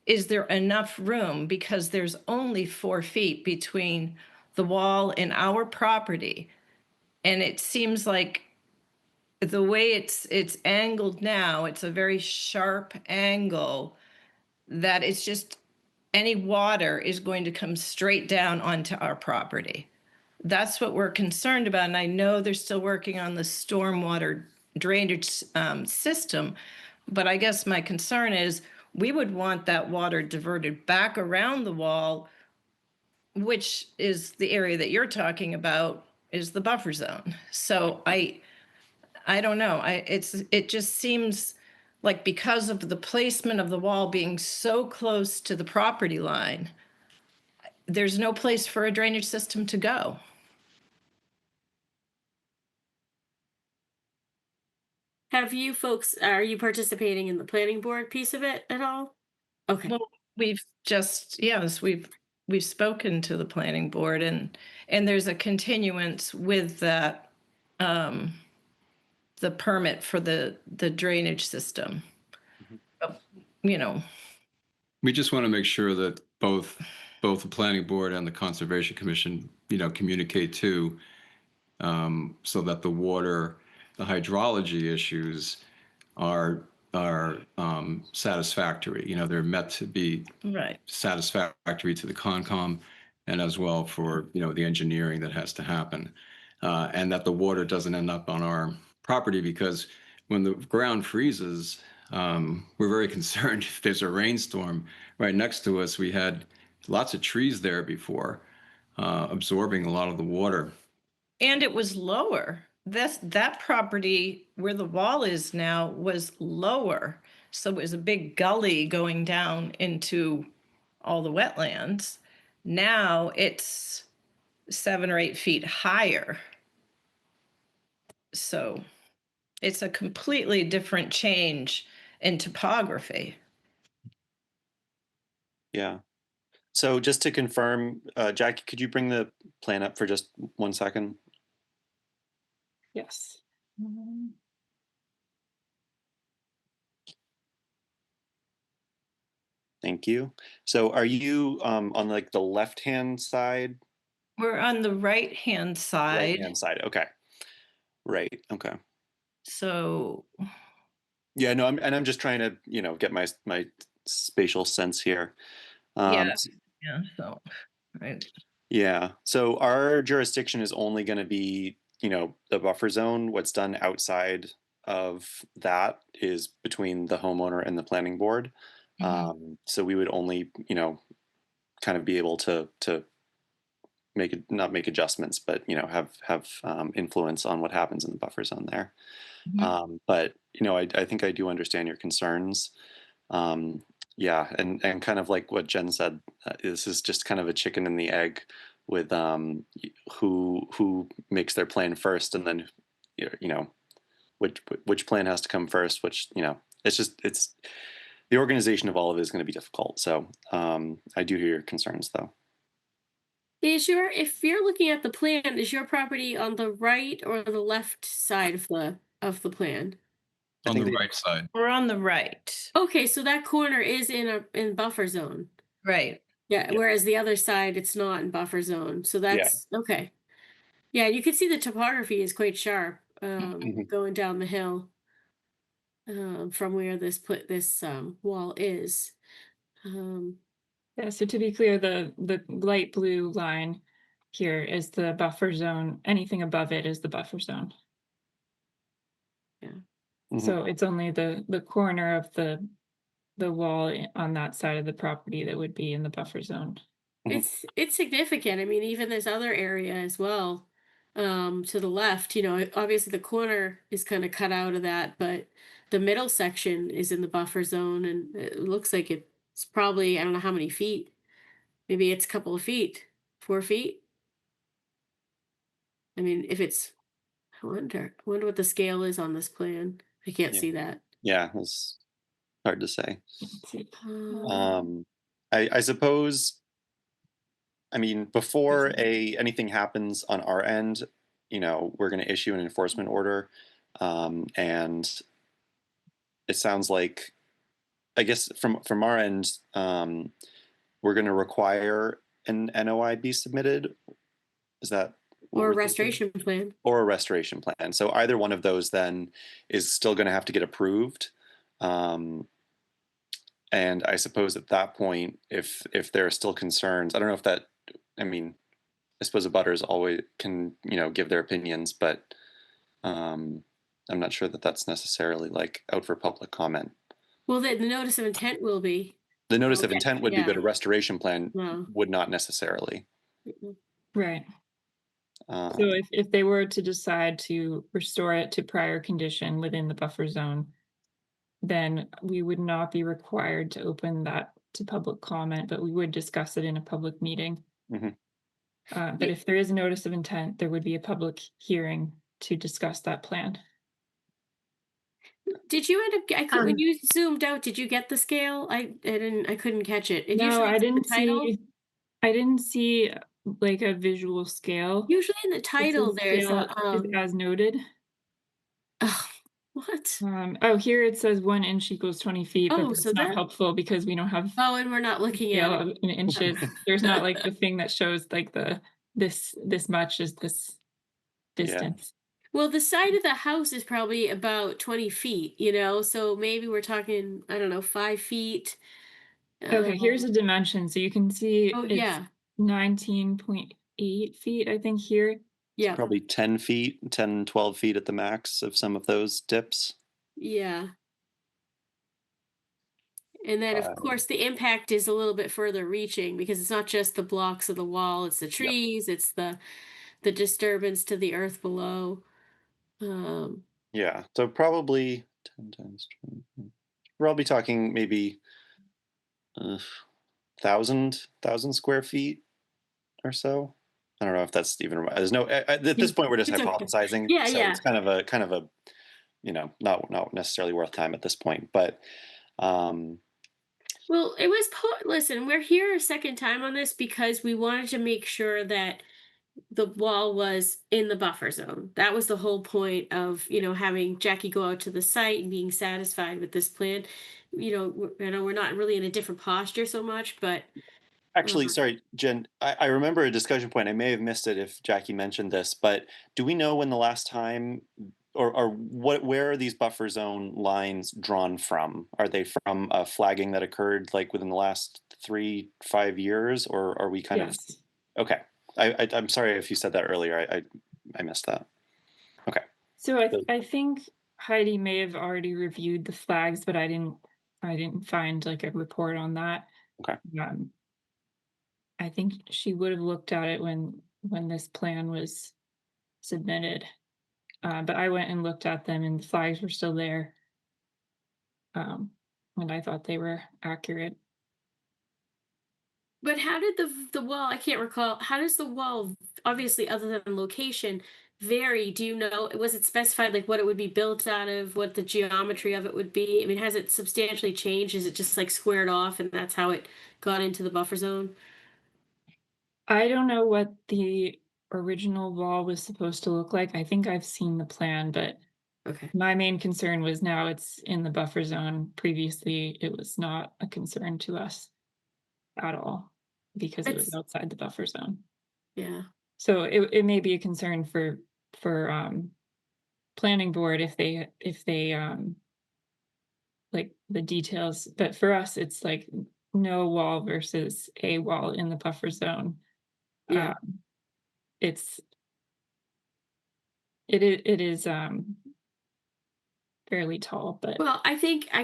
is there enough room? Because there's only 4 feet between the wall and our property. And it seems like the way it's angled now, it's a very sharp angle that it's just any water is going to come straight down onto our property. That's what we're concerned about. And I know they're still working on the stormwater drainage system, but I guess my concern is we would want that water diverted back around the wall, which is the area that you're talking about, is the buffer zone. So I don't know. It just seems like because of the placement of the wall being so close to the property line, there's no place for a drainage system to go. Have you folks, are you participating in the planning board piece of it at all? Okay. Well, we've spoken to the planning board and there's a continuance with that the permit for the drainage system. You know, We just want to make sure that both the planning board and the conservation commission, communicate too, so that the water, the hydrology issues are satisfactory. They're met to be right. satisfactory to the Concom, and as well for the engineering that has to happen, and that the water doesn't end up on our property, because when the ground freezes, we're very concerned if there's a rainstorm right next to us. We had lots of trees there before, absorbing a lot of the water. And it was lower. That property where the wall is now was lower. So it was a big gully going down into all the wetlands. Now it's 7 or 8 feet higher. So it's a completely different change in topography. yeah. So just to confirm, Jackie, could you bring the plan up for just 1 second? Yes. Thank you. So are you on like the left-hand side? We're on the right-hand side. Right-hand side. Okay. Right. Okay. So, Yeah, no, I'm just trying to, get my spatial sense here. yeah, S- yeah, so, right. yeah. So our jurisdiction is only going to be, the buffer zone. What's done outside of that is between the homeowner and the planning board. So we would only, kind of be able to not make adjustments, but have influence on what happens in the buffer zone there. But I think I do understand your concerns. Um, yeah, and kind of like what Jen said, this is just kind of a chicken and the egg with who makes their plan first, and then which plan has to come first. Which it's the organization of all of it is going to be difficult. So I do hear your concerns, though. If you're looking at the plan, is your property on the right or the left side of the plan? I On think the they, right side. We're on the right. Okay, so that corner is in buffer zone. Right. Yeah, Yeah. whereas the other side, it's not in buffer zone. So that's okay. Yeah, you can see the topography is quite sharp Mhm. going down the hill from where this wall is. Yeah, so to be clear, the light blue line here is the buffer zone. Anything above it is the buffer zone. Mhm. So it's only the corner of the wall on that side of the property that would be in the buffer zone. It's significant. I mean, even this other area as well, to the left, obviously the corner is kind of cut out of that, but the middle section is in the buffer zone and it looks like it's probably, I don't know how many feet. Maybe it's a couple of feet, 4 feet. I mean, if it's, I wonder what the scale is on this plan. I can't Yeah. see that. Yeah, it's hard to say. Let's see. Um, I suppose. I mean, before anything happens on our end, we're going to issue an enforcement order, and it sounds like, I guess from our end, we're going to require an NOI be submitted. Is that what Or a we're thinking? restoration plan. Or a restoration plan. So either one of those then is still going to have to get approved. And I suppose at that point, if there are still concerns, I don't know if that. I mean, I suppose abutters always can give their opinions, but I'm not sure that that's necessarily like out for public comment. Well, the notice of intent will be. The notice Well, of yeah, intent would be, yeah. but a restoration plan No. would not necessarily. Right. So Um, if they were to decide to restore it to prior condition within the buffer zone, then we would not be required to open that to public comment, but we would discuss it in a public meeting. mhm. But if there is a notice of intent, there would be a public hearing to discuss that plan. Did you end up? When you zoomed out, did you get the scale? I didn't. I couldn't catch it. It No, usually I it's in the didn't title. see. I didn't see like a visual scale. Usually in the It title, says there's scale a is as noted. oh, what? Oh, here it says 1 inch equals 20 feet, but Oh, so that's not that. helpful because we don't have Oh, and we're not looking at scale it. in inches. There's not like the thing that shows like this much is this Yeah. distance. Well, the side of the house is probably about 20 feet. So maybe we're talking. I don't know, 5 feet. Okay, here's a dimension. So you can see Oh it's yeah, 19.8 feet, I think here. yeah, Probably 10 feet, 10, 12 feet at the max of some of those dips. yeah. And then, of Uh, course, the impact is a little bit further reaching because it's not just the blocks of the wall; it's the Yep. trees, it's the disturbance to the earth below. Yeah. So probably 10 times 20. We're all be talking maybe 1,000 square feet or so. I don't know if that's even right. There's no at this point we're just It's okay. hypothesizing. Yeah, so yeah. it's kind of a not necessarily worth time at this point. But Well, it was listen, we're here a second time on this because we wanted to make sure that the wall was in the buffer zone. That was the whole point of, having Jackie go out to the site and being satisfied with this plan. We're not really in a different posture so much, but Actually, sorry, Jen, I remember a discussion point. I may have missed it if Jackie mentioned this, but do we know when the last time or where are these buffer zone lines drawn from? Are they from a flagging that occurred like within the last 3-5 years, or are we kind of Yes. okay? I'm sorry if you said that earlier. I missed that. Okay. So I think Heidi may have already reviewed the flags, but I didn't find like a report on that. Okay. I think she would have looked at it when this plan was submitted. But I went and looked at them and the flags were still there. And I thought they were accurate. But how did the wall? I can't recall. How does the wall, obviously, other than location, vary? Do you know? Was it specified like what it would be built out of? What the geometry of it would be? I mean, has it substantially changed? Is it just like squared off, and that's how it got into the buffer zone? I don't know what the original wall was supposed to look like. I think I've seen the plan, but Okay. my main concern was now it's in the buffer zone. Previously, it was not a concern to us at all because it was It's outside the buffer zone. yeah. So it may be a concern for planning board if they like the details, but for us it's like no wall versus a wall in the buffer zone. Yeah. It's it is fairly tall, but Well, I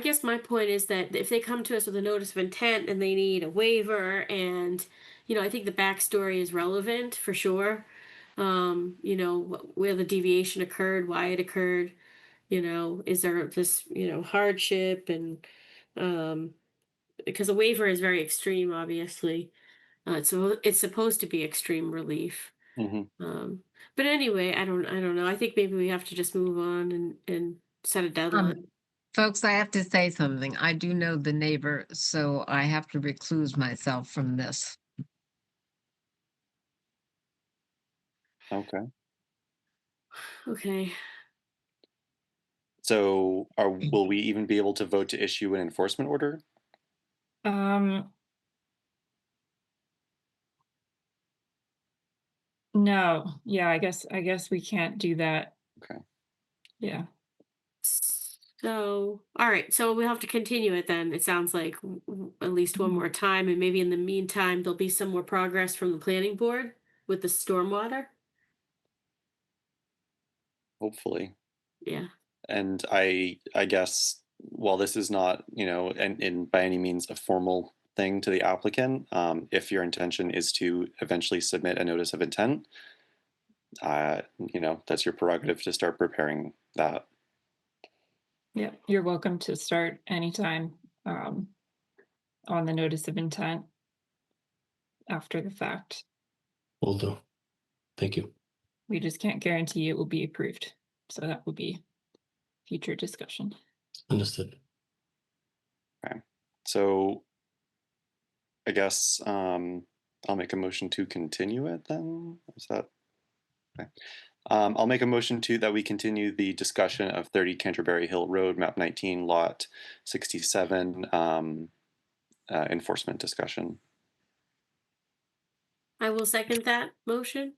guess my point is that if they come to us with a notice of intent and they need a waiver, and I think the backstory is relevant for sure. Where the deviation occurred, why it occurred, is there this, hardship, and um because a waiver is very extreme, obviously. So it's supposed to be extreme relief. Hmm. Um, but anyway, I don't know. I think maybe we have to just move on and set a deadline. Folks, I have to say something. I do know the neighbor, so I have to recluse myself from this. Okay. Okay. So will we even be able to vote to issue an enforcement order? um no, yeah, I guess we can't do that. Okay. Yeah. So, all right. So we'll have to continue it then. It sounds like at least one more time, and maybe in the meantime there'll be some more progress from the planning board with the stormwater. Hopefully. Yeah. And I guess while this is not, and by any means a formal thing to the applicant, if your intention is to eventually submit a notice of intent, that's your prerogative to start preparing that. Yeah, you're welcome to start anytime on the notice of intent after the fact. Will do. Thank you. We just can't guarantee it will be approved. So that will be future discussion. Understood. Okay. So I guess I'll make a motion to continue it then. Is that okay? I'll make a motion that we continue the discussion of 30 Canterbury Hill Road, map 19, lot 67, enforcement discussion. I will second that motion.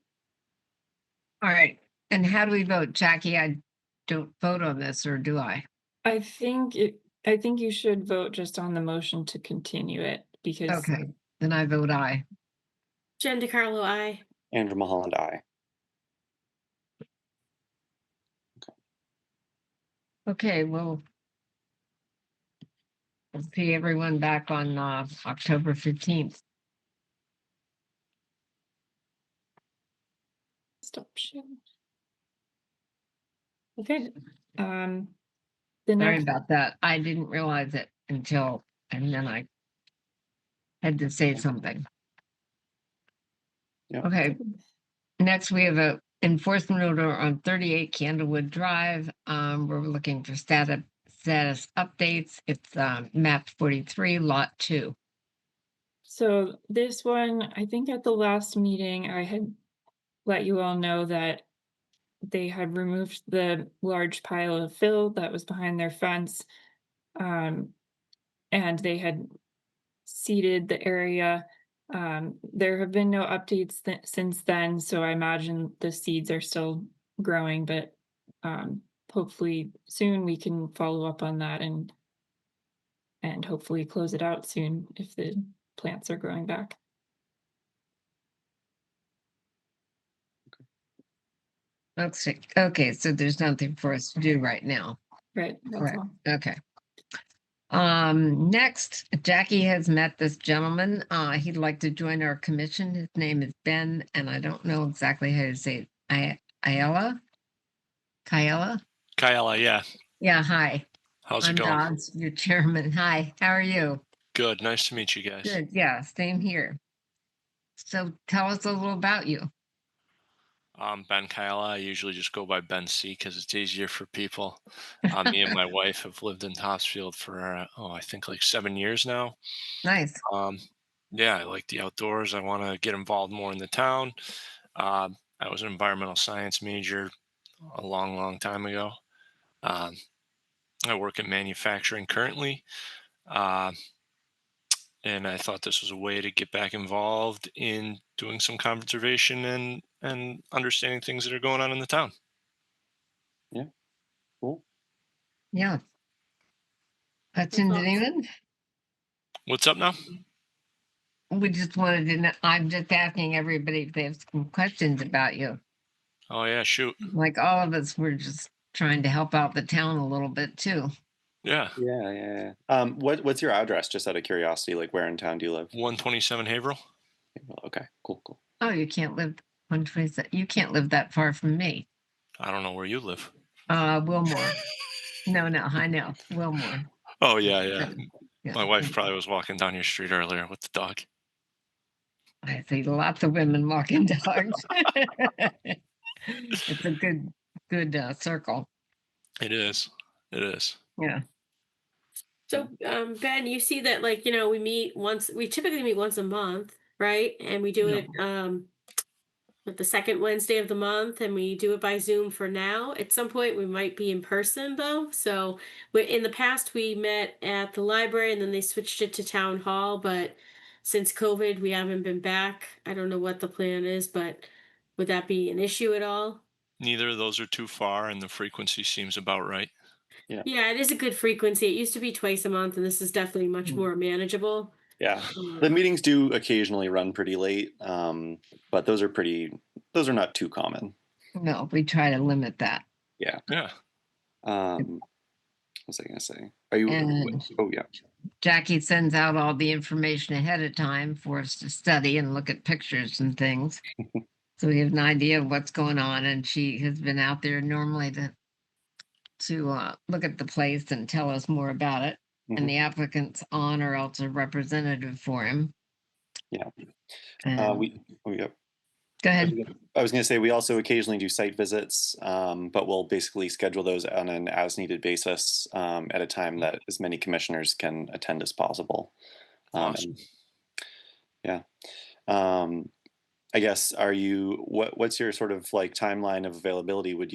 All right. And how do we vote? Jackie, I don't vote on this, or do I? I think you should vote just on the motion to continue it because Okay, then I vote aye. Jen DiCarlo, aye. Andrew Mulholland, aye. Okay, well, we'll see everyone back on October 15th. stop sharing. Okay. The Sorry next about that. I didn't realize it until, and then I had to say something. Yep. Okay, next we have a enforcement order on 38 Candlewood Drive. We're looking for status updates. It's map 43, lot 2. So this one, I think at the last meeting I had let you all know that they had removed the large pile of fill that was behind their fence. And they had seeded the area. There have been no updates since then, so I imagine the seeds are still growing, but hopefully soon we can follow up on that and hopefully close it out soon if the plants are growing back. Okay, so there's nothing for us to do right now. Right, that's Correct. all. Okay. Next, Jackie has met this gentleman. He'd like to join our commission. His name is Ben, and I don't know exactly how to say it. Ayala? Kyella? Kyla, yeah. Yeah, hi. How's it I'm going? Dodds, your chairman. Hi, how are you? Good. Nice to meet you guys. Good, yeah, same here. So tell us a little about you. I'm Ben Kyla. I usually just go by Ben C because it's easier for people. Me and my wife have lived in Topsfield for, I think like 7 years now. Nice. Yeah, I like the outdoors. I want to get involved more in the town. I was an environmental science major a long, long time ago. I work in manufacturing currently. And I thought this was a way to get back involved in doing some conservation and understanding things that are going on in the town. Yeah. Cool. Yeah. Hudson, That's awesome. anyone? What's up now? We just wanted to know, I'm just asking everybody if they have some questions about you. Oh yeah, shoot. Like all of us, we're just trying to help out the town a little bit too. Yeah. Yeah. What's your address? Just out of curiosity, like where in town do you live? 127 Haverhill. Okay, cool. Oh, you can't live 127. You can't live that far from me. I don't know where you live. Wilmore. No, I know. Wilmore. Oh yeah. Yeah. My wife probably was walking down your street earlier with the dog. I see lots of women walking dogs. It's a good circle. It is. Yeah. So, Ben, you see that, like, we typically meet once a month, right? And we do Yeah. it with the second Wednesday of the month, and we do it by Zoom for now. At some point, we might be in person though. So, in the past, we met at the library, and then they switched it to town hall. But since COVID, we haven't been back. I don't know what the plan is, but would that be an issue at all? Neither of those are too far, and the frequency seems about right. Yeah, it is a good frequency. It used to be twice a month, and this is definitely much more manageable. Yeah. The meetings do occasionally run pretty late, but those are not too common. No, we try to limit that. Yeah. What was I gonna say? Are you? And Oh yeah. Jackie sends out all the information ahead of time for us to study and look at pictures and things. So we have an idea of what's going on, and she has been out there normally to look at the place and tell us more about it. Mhm. And the applicant's on or else a representative for him. Yeah. And Yep. go ahead. I was going to say we also occasionally do site visits, but we'll basically schedule those on an as-needed basis at a time that as many commissioners can attend as possible. Awesome. Yeah. I guess what's your sort of like timeline of availability? Would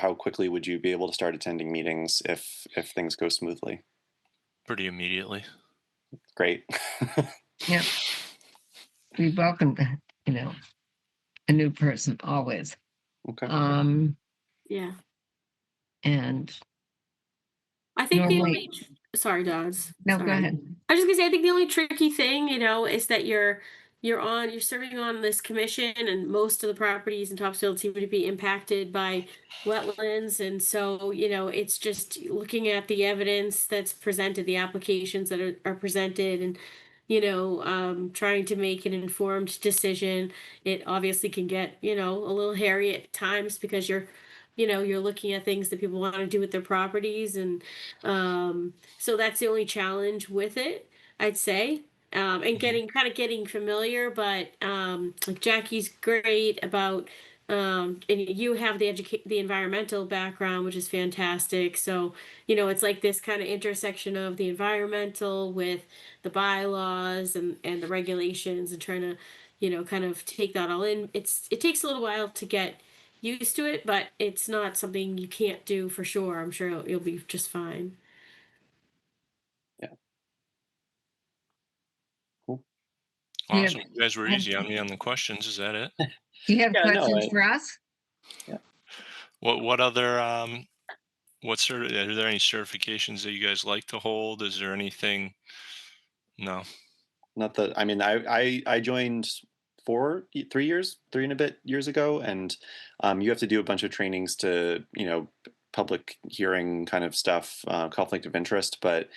how quickly would you be able to start attending meetings if things go smoothly? Pretty immediately. Great. Yeah. We welcome a new person always. Okay. Yeah. And I think normally, sorry, Dodds. no, Sorry. go ahead. I was just gonna say, I think the only tricky thing, is that you're serving on this commission, and most of the properties in Topsfield seem to be impacted by wetlands, and so it's just looking at the evidence that's presented, the applications that are presented, and trying to make an informed decision. It obviously can get a little hairy at times because you're looking at things that people want to do with their properties, and so that's the only challenge with it, I'd say. And getting familiar, but like Jackie's great about and you have the environmental background, which is fantastic. So it's like this kind of intersection of the environmental with the bylaws and the regulations, and trying to kind of take that all in. It takes a little while to get used to it, but it's not something you can't do for sure. I'm sure you'll be just fine. Yeah. Cool. Yeah. Awesome. You guys were easy on me on the questions. Is that it? Do you have Yeah, no, questions for us? What other are there any certifications that you guys like to hold? Is there anything? No. not that, I mean, I joined 3 and a bit years ago, and you have to do a bunch of trainings to, public hearing kind of stuff, conflict of interest, but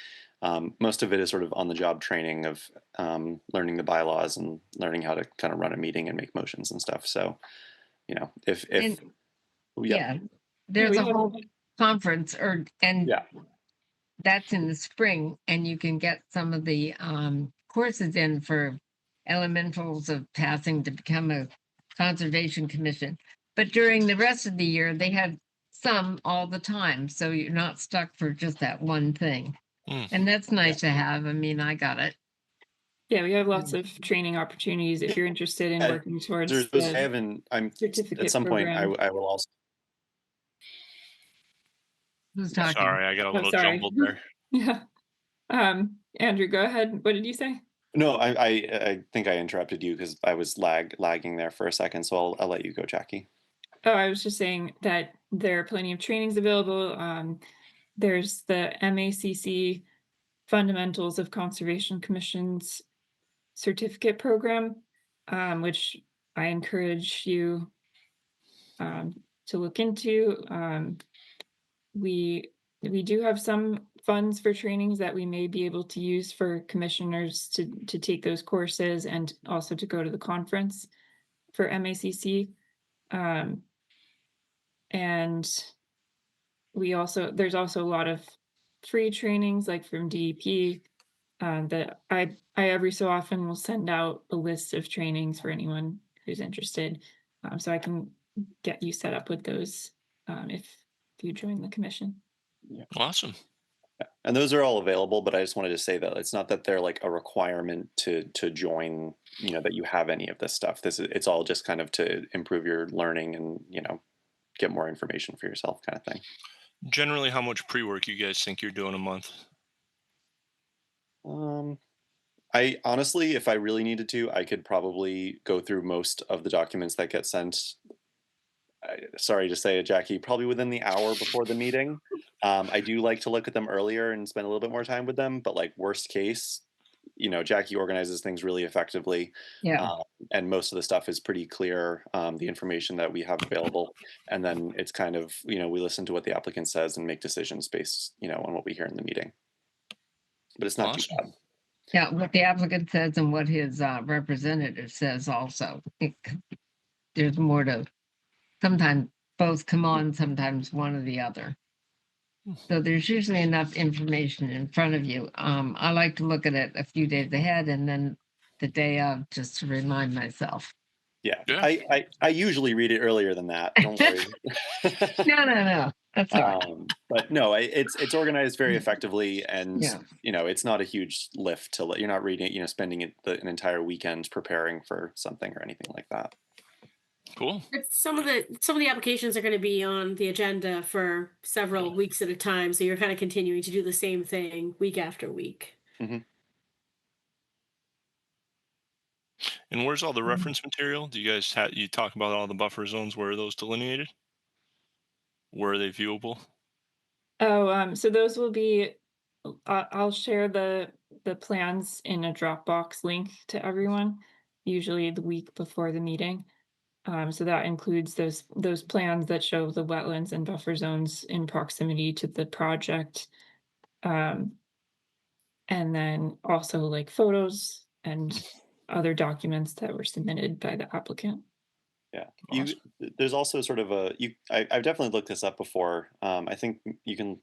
most of it is sort of on the job training of learning the bylaws and learning how to kind of run a meeting and make motions and stuff. So, if And yeah, yeah, Yeah, there's we a have, whole conference and yeah, that's in the spring, and you can get some of the courses in for elementals of passing to become a conservation commission. But during the rest of the year, they have some all the time, so you're not stuck for just that one thing. Hmm. And that's nice to have. I mean, I got it. yeah, we have lots of training opportunities if you're interested in Yeah, working towards there's those I the haven't. I'm at certificate some point. program. I will also. Who's talking? Sorry, I got a Oh, little sorry. jumbled there. Yeah. Andrew, go ahead. What did you say? No, I think I interrupted you because I was lagging there for a second. So I'll let you go, Jackie. Oh, I was just saying that there are plenty of trainings available. There's the MACC Fundamentals of Conservation Commission's certificate program, which I encourage you to look into. We do have some funds for trainings that we may be able to use for commissioners to take those courses and also to go to the conference for MACC. And there's also a lot of free trainings like from DEP that I every so often will send out a list of trainings for anyone who's interested. So I can get you set up with those if you join the commission. Awesome. And those are all available, but I just wanted to say that it's not that they're like a requirement to join, that you have any of this stuff. It's all just kind of to improve your learning and, get more information for yourself kind of thing. Generally, how much pre-work you guys think you're doing a month? I honestly, if I really needed to, I could probably go through most of the documents that get sent. Sorry to say it, Jackie, probably within the hour before the meeting. I do like to look at them earlier and spend a little bit more time with them, but like worst case, Jackie organizes things really effectively. Yeah. And most of the stuff is pretty clear, the information that we have available. And then it's kind of, we listen to what the applicant says and make decisions based, on what we hear in the meeting. But it's not too Awesome. bad. Yeah, what the applicant says and what his representative says also. There's more to, sometimes both come on, sometimes one or the other. So there's usually enough information in front of you. I like to look at it a few days ahead and then the day of just to remind myself. Yeah. Yeah. I usually read it earlier than that. Don't worry. No. That's all right. But no, it's organized very effectively, and Yeah. it's not a huge lift to you're not reading, spending an entire weekend preparing for something or anything like that. Cool. But some of the applications are going to be on the agenda for several weeks at a time, so you're kind of continuing to do the same thing week after week. Mm-hmm. And where's all the reference material? Do you guys you talk about all the buffer zones? Where are those delineated? Where are they viewable? Oh, so those will be. I'll share the plans in a Dropbox link to everyone, usually the week before the meeting. So that includes those plans that show the wetlands and buffer zones in proximity to the project. And then also like photos and other documents that were submitted by the applicant. Yeah, Awesome. there's also sort of I've definitely looked this up before. I think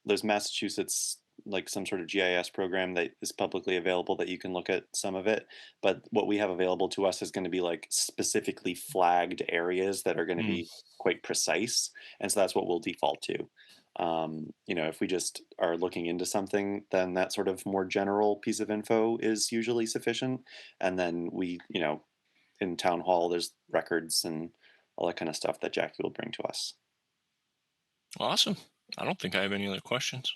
there's Massachusetts, like some sort of GIS program that is publicly available that you can look at some of it. But what we have available to us is going to be like specifically flagged areas that are going to be quite precise. And so that's what we'll default to. If we just are looking into something, then that sort of more general piece of info is usually sufficient. And then we, in town hall, there's records and all that kind of stuff that Jackie will bring to us. Awesome. I don't think I have any other questions.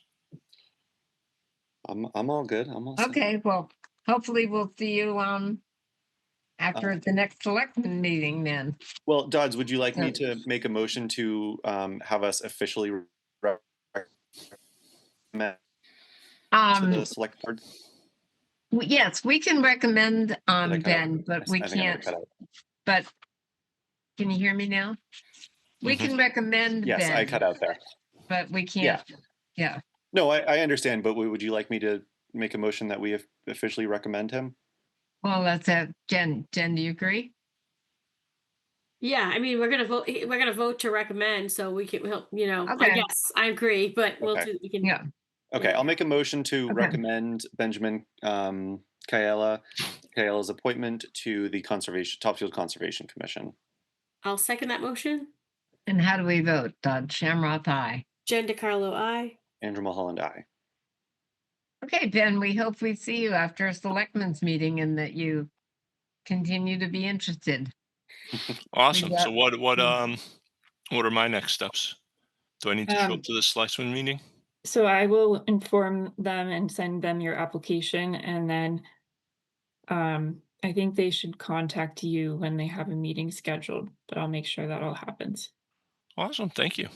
I'm all good. I'm all set. Okay, well, hopefully we'll see you after Uh, the next selectman meeting then. Well, Dodds, would you like me So- to make a motion to have us officially recommend to the Um, select board? yes, we can recommend Did I cut out? Ben, but we I think I might have can't, cut out. but can you hear me now? We Mhm. can recommend Yes, I Ben, cut out there. but we Yeah. can't, yeah. No, I understand, but would you like me to make a motion that we officially recommend him? Well, that's it. Jen, do you agree? Yeah, I mean, we're gonna vote. We're gonna vote to recommend, so we can help. You know, I Okay. guess I agree, but we'll Okay. do. We can. Yeah. Okay, I'll make a motion to Okay. recommend Benjamin Kaela's appointment to the Topsfield Conservation Commission. I'll second that motion. And how do we vote? Dodd Shamrock, aye. Jen DeCarlo, aye. Andrew Mulholland, aye. Okay, Ben, we hope we see you after a selectmen's meeting and that you continue to be interested. Awesome. got- So what are my next steps? Do I need to show up to the selectmen meeting? So I will inform them and send them your application, and then I think they should contact you when they have a meeting scheduled, but I'll make sure that all happens. Awesome. Thank you.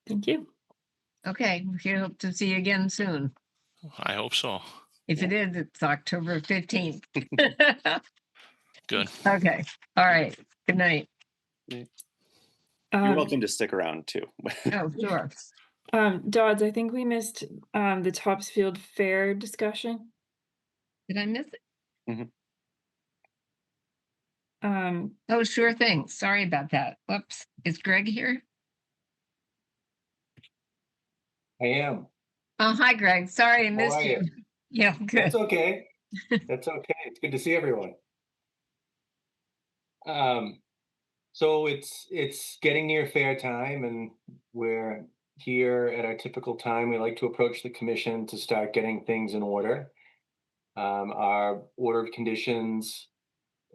Thank you. Okay, we hope to see you again soon. I hope so. If it is, it's October 15th. Good. Okay, all right, good night. You're Um, welcome to stick around too. Oh, sure. Dodds, I think we missed the Topsfield Fair discussion. Did I miss it? Um, Oh, sure thing. Sorry about that. Whoops. Is Greg here? I am. Oh, hi, Greg. Sorry I missed are you. you? Yeah, good. That's okay. That's okay. It's good to see everyone. So it's getting near fair time, and we're here at our typical time. We like to approach the commission to start getting things in order. Our order of conditions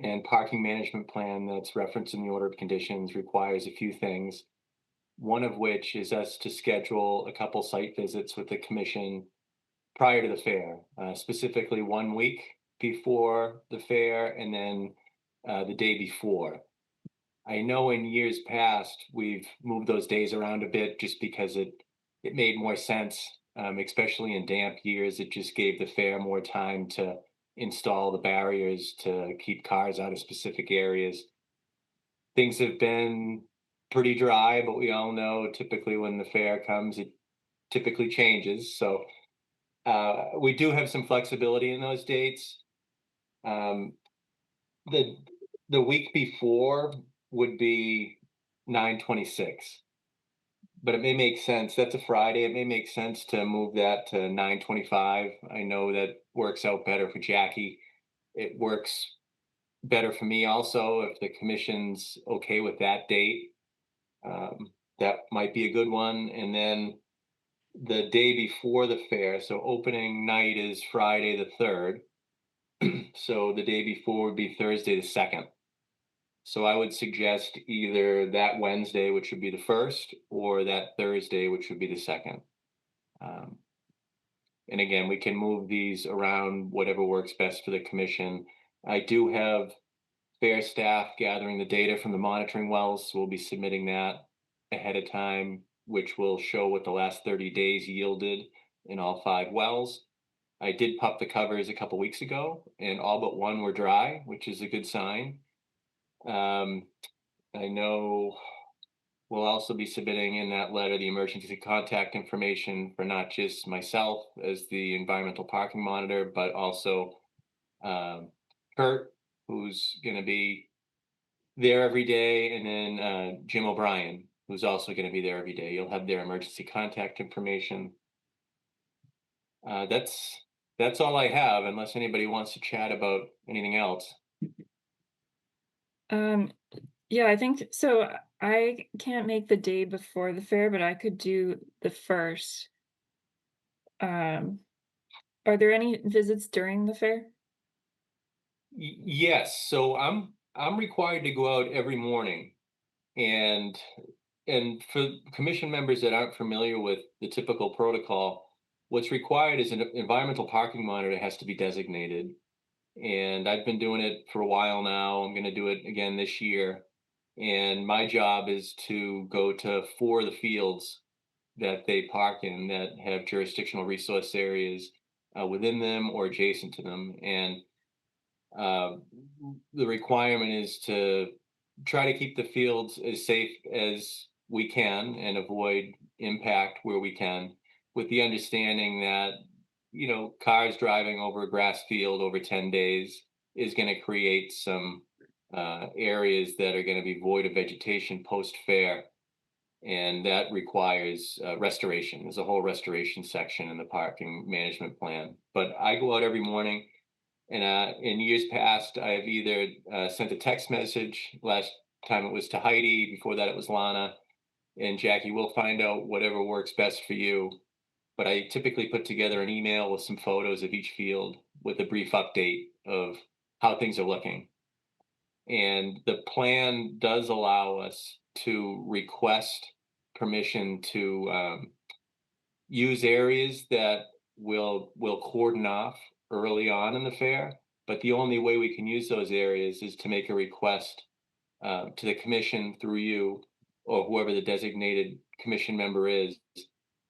and parking management plan that's referenced in the order of conditions requires a few things. One of which is us to schedule a couple site visits with the commission prior to the fair, specifically 1 week before the fair and then the day before. I know in years past we've moved those days around a bit just because it made more sense, especially in damp years. It just gave the fair more time to install the barriers to keep cars out of specific areas. Things have been pretty dry, but we all know typically when the fair comes, it typically changes. So we do have some flexibility in those dates. The week before would be 9/26, but it may make sense. That's a Friday. It may make sense to move that to 9/25. I know that works out better for Jackie. It works better for me also if the commission's okay with that date. That might be a good one. And then the day before the fair, so opening night is Friday the 3rd. So the day before would be Thursday the 2nd. So I would suggest either that Wednesday, which would be the 1st, or that Thursday, which would be the 2nd. And again, we can move these around whatever works best for the commission. I do have fair staff gathering the data from the monitoring wells, so we'll be submitting that ahead of time, which will show what the last 30 days yielded in all 5 wells. I did pop the covers a couple weeks ago, and all but one were dry, which is a good sign. I know we'll also be submitting in that letter the emergency contact information for not just myself as the environmental parking monitor, but also Kurt, who's going to be there every day, and then Jim O'Brien, who's also going to be there every day. You'll have their emergency contact information. That's all I have, unless anybody wants to chat about anything else. Yeah, I think so. I can't make the day before the fair, but I could do the 1st. Are there any visits during the fair? Yes, so I'm I'm required to go out every morning, and for commission members that aren't familiar with the typical protocol, what's required is an environmental parking monitor has to be designated. And I've been doing it for a while now. I'm going to do it again this year. And my job is to go to 4 of the fields that they park in that have jurisdictional resource areas within them or adjacent to them. And uh, the requirement is to try to keep the fields as safe as we can and avoid impact where we can, with the understanding that, cars driving over a grass field over 10 days is going to create some areas that are going to be void of vegetation post fair. And that requires restoration. There's a whole restoration section in the parking management plan. But I go out every morning, and in years past, I have either sent a text message. Last time it was to Heidi. Before that, it was Lana. And Jackie, we'll find out whatever works best for you. But I typically put together an email with some photos of each field with a brief update of how things are looking. And the plan does allow us to request permission to use areas that will cordon off early on in the fair. But the only way we can use those areas is to make a request to the commission through you or whoever the designated commission member is.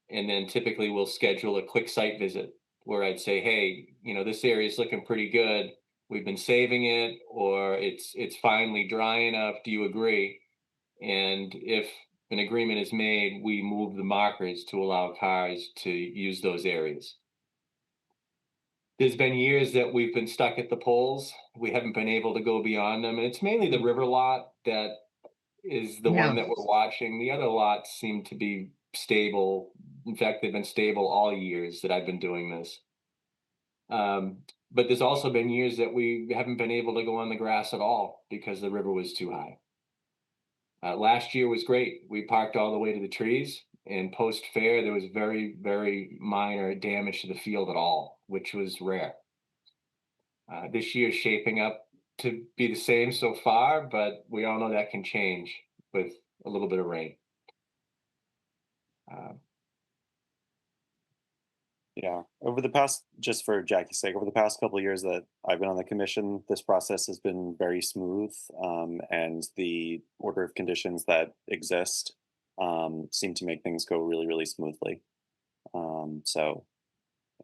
And then typically we'll schedule a quick site visit where I'd say, hey, this area is looking pretty good. We've been saving it, or it's finally dry enough. Do you agree? And if an agreement is made, we move the markers to allow cars to use those areas. There's been years that we've been stuck at the poles. We haven't been able to go beyond them. And it's mainly the river lot that is the one that we're watching. The other lots seem to be stable. In fact, they've been stable all years that I've been doing this. But there's also been years that we haven't been able to go on the grass at all because the river was too high. Last year was great. We parked all the way to the trees, and post fair, there was very, very minor damage to the field at all, which was rare. This year is shaping up to be the same so far, but we all know that can change with a little bit of rain. Yeah, over the past, just for Jackie's sake, over the past couple of years that I've been on the commission, this process has been very smooth, and the order of conditions that exist seem to make things go really, really smoothly. So,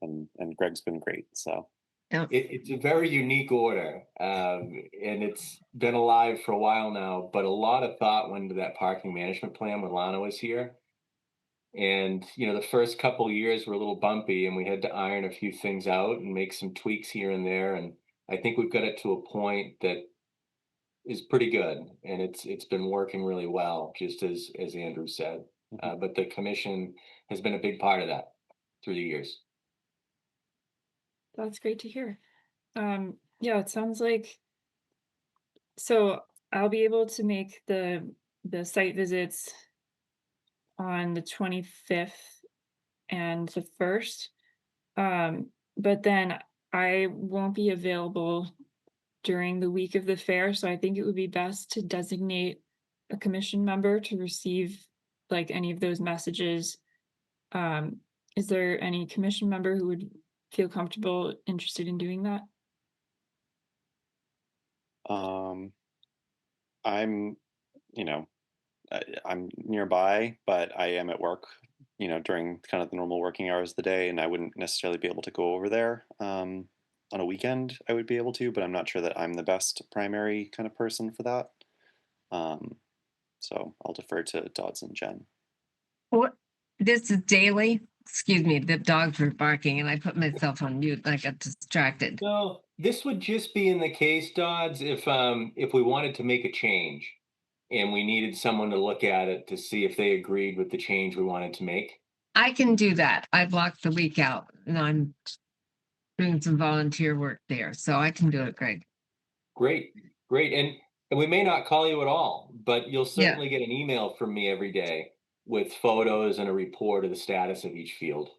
and Greg's been great. So, It's a very unique order, and it's been alive for a while now. But a lot of thought went into that parking management plan when Lana was here. And the first couple of years were a little bumpy, and we had to iron a few things out and make some tweaks here and there. And I think we've got it to a point that is pretty good, and it's been working really well, just as Andrew said. But the commission has been a big part of that through the years. That's great to hear. Yeah, it sounds like so I'll be able to make the site visits on the 25th and the 1st. But then I won't be available during the week of the fair, so I think it would be best to designate a commission member to receive like any of those messages. Is there any commission member who would feel comfortable, interested in doing that? I'm, I'm nearby, but I am at work, during kind of the normal working hours of the day, and I wouldn't necessarily be able to go over there. On a weekend, I would be able to, but I'm not sure that I'm the best primary kind of person for that. So I'll defer to Dodds and Jen. What? This is daily. Excuse me, the dogs were barking and I put myself on mute and I got distracted. No, this would just be in the case, Dodds, if we wanted to make a change and we needed someone to look at it to see if they agreed with the change we wanted to make. I can do that. I blocked the week out and I'm doing some volunteer work there. So I can do it, Greg. Great, great. And we may not call you at all, but you'll certainly get an email from me every day with photos and a report of the status of each field.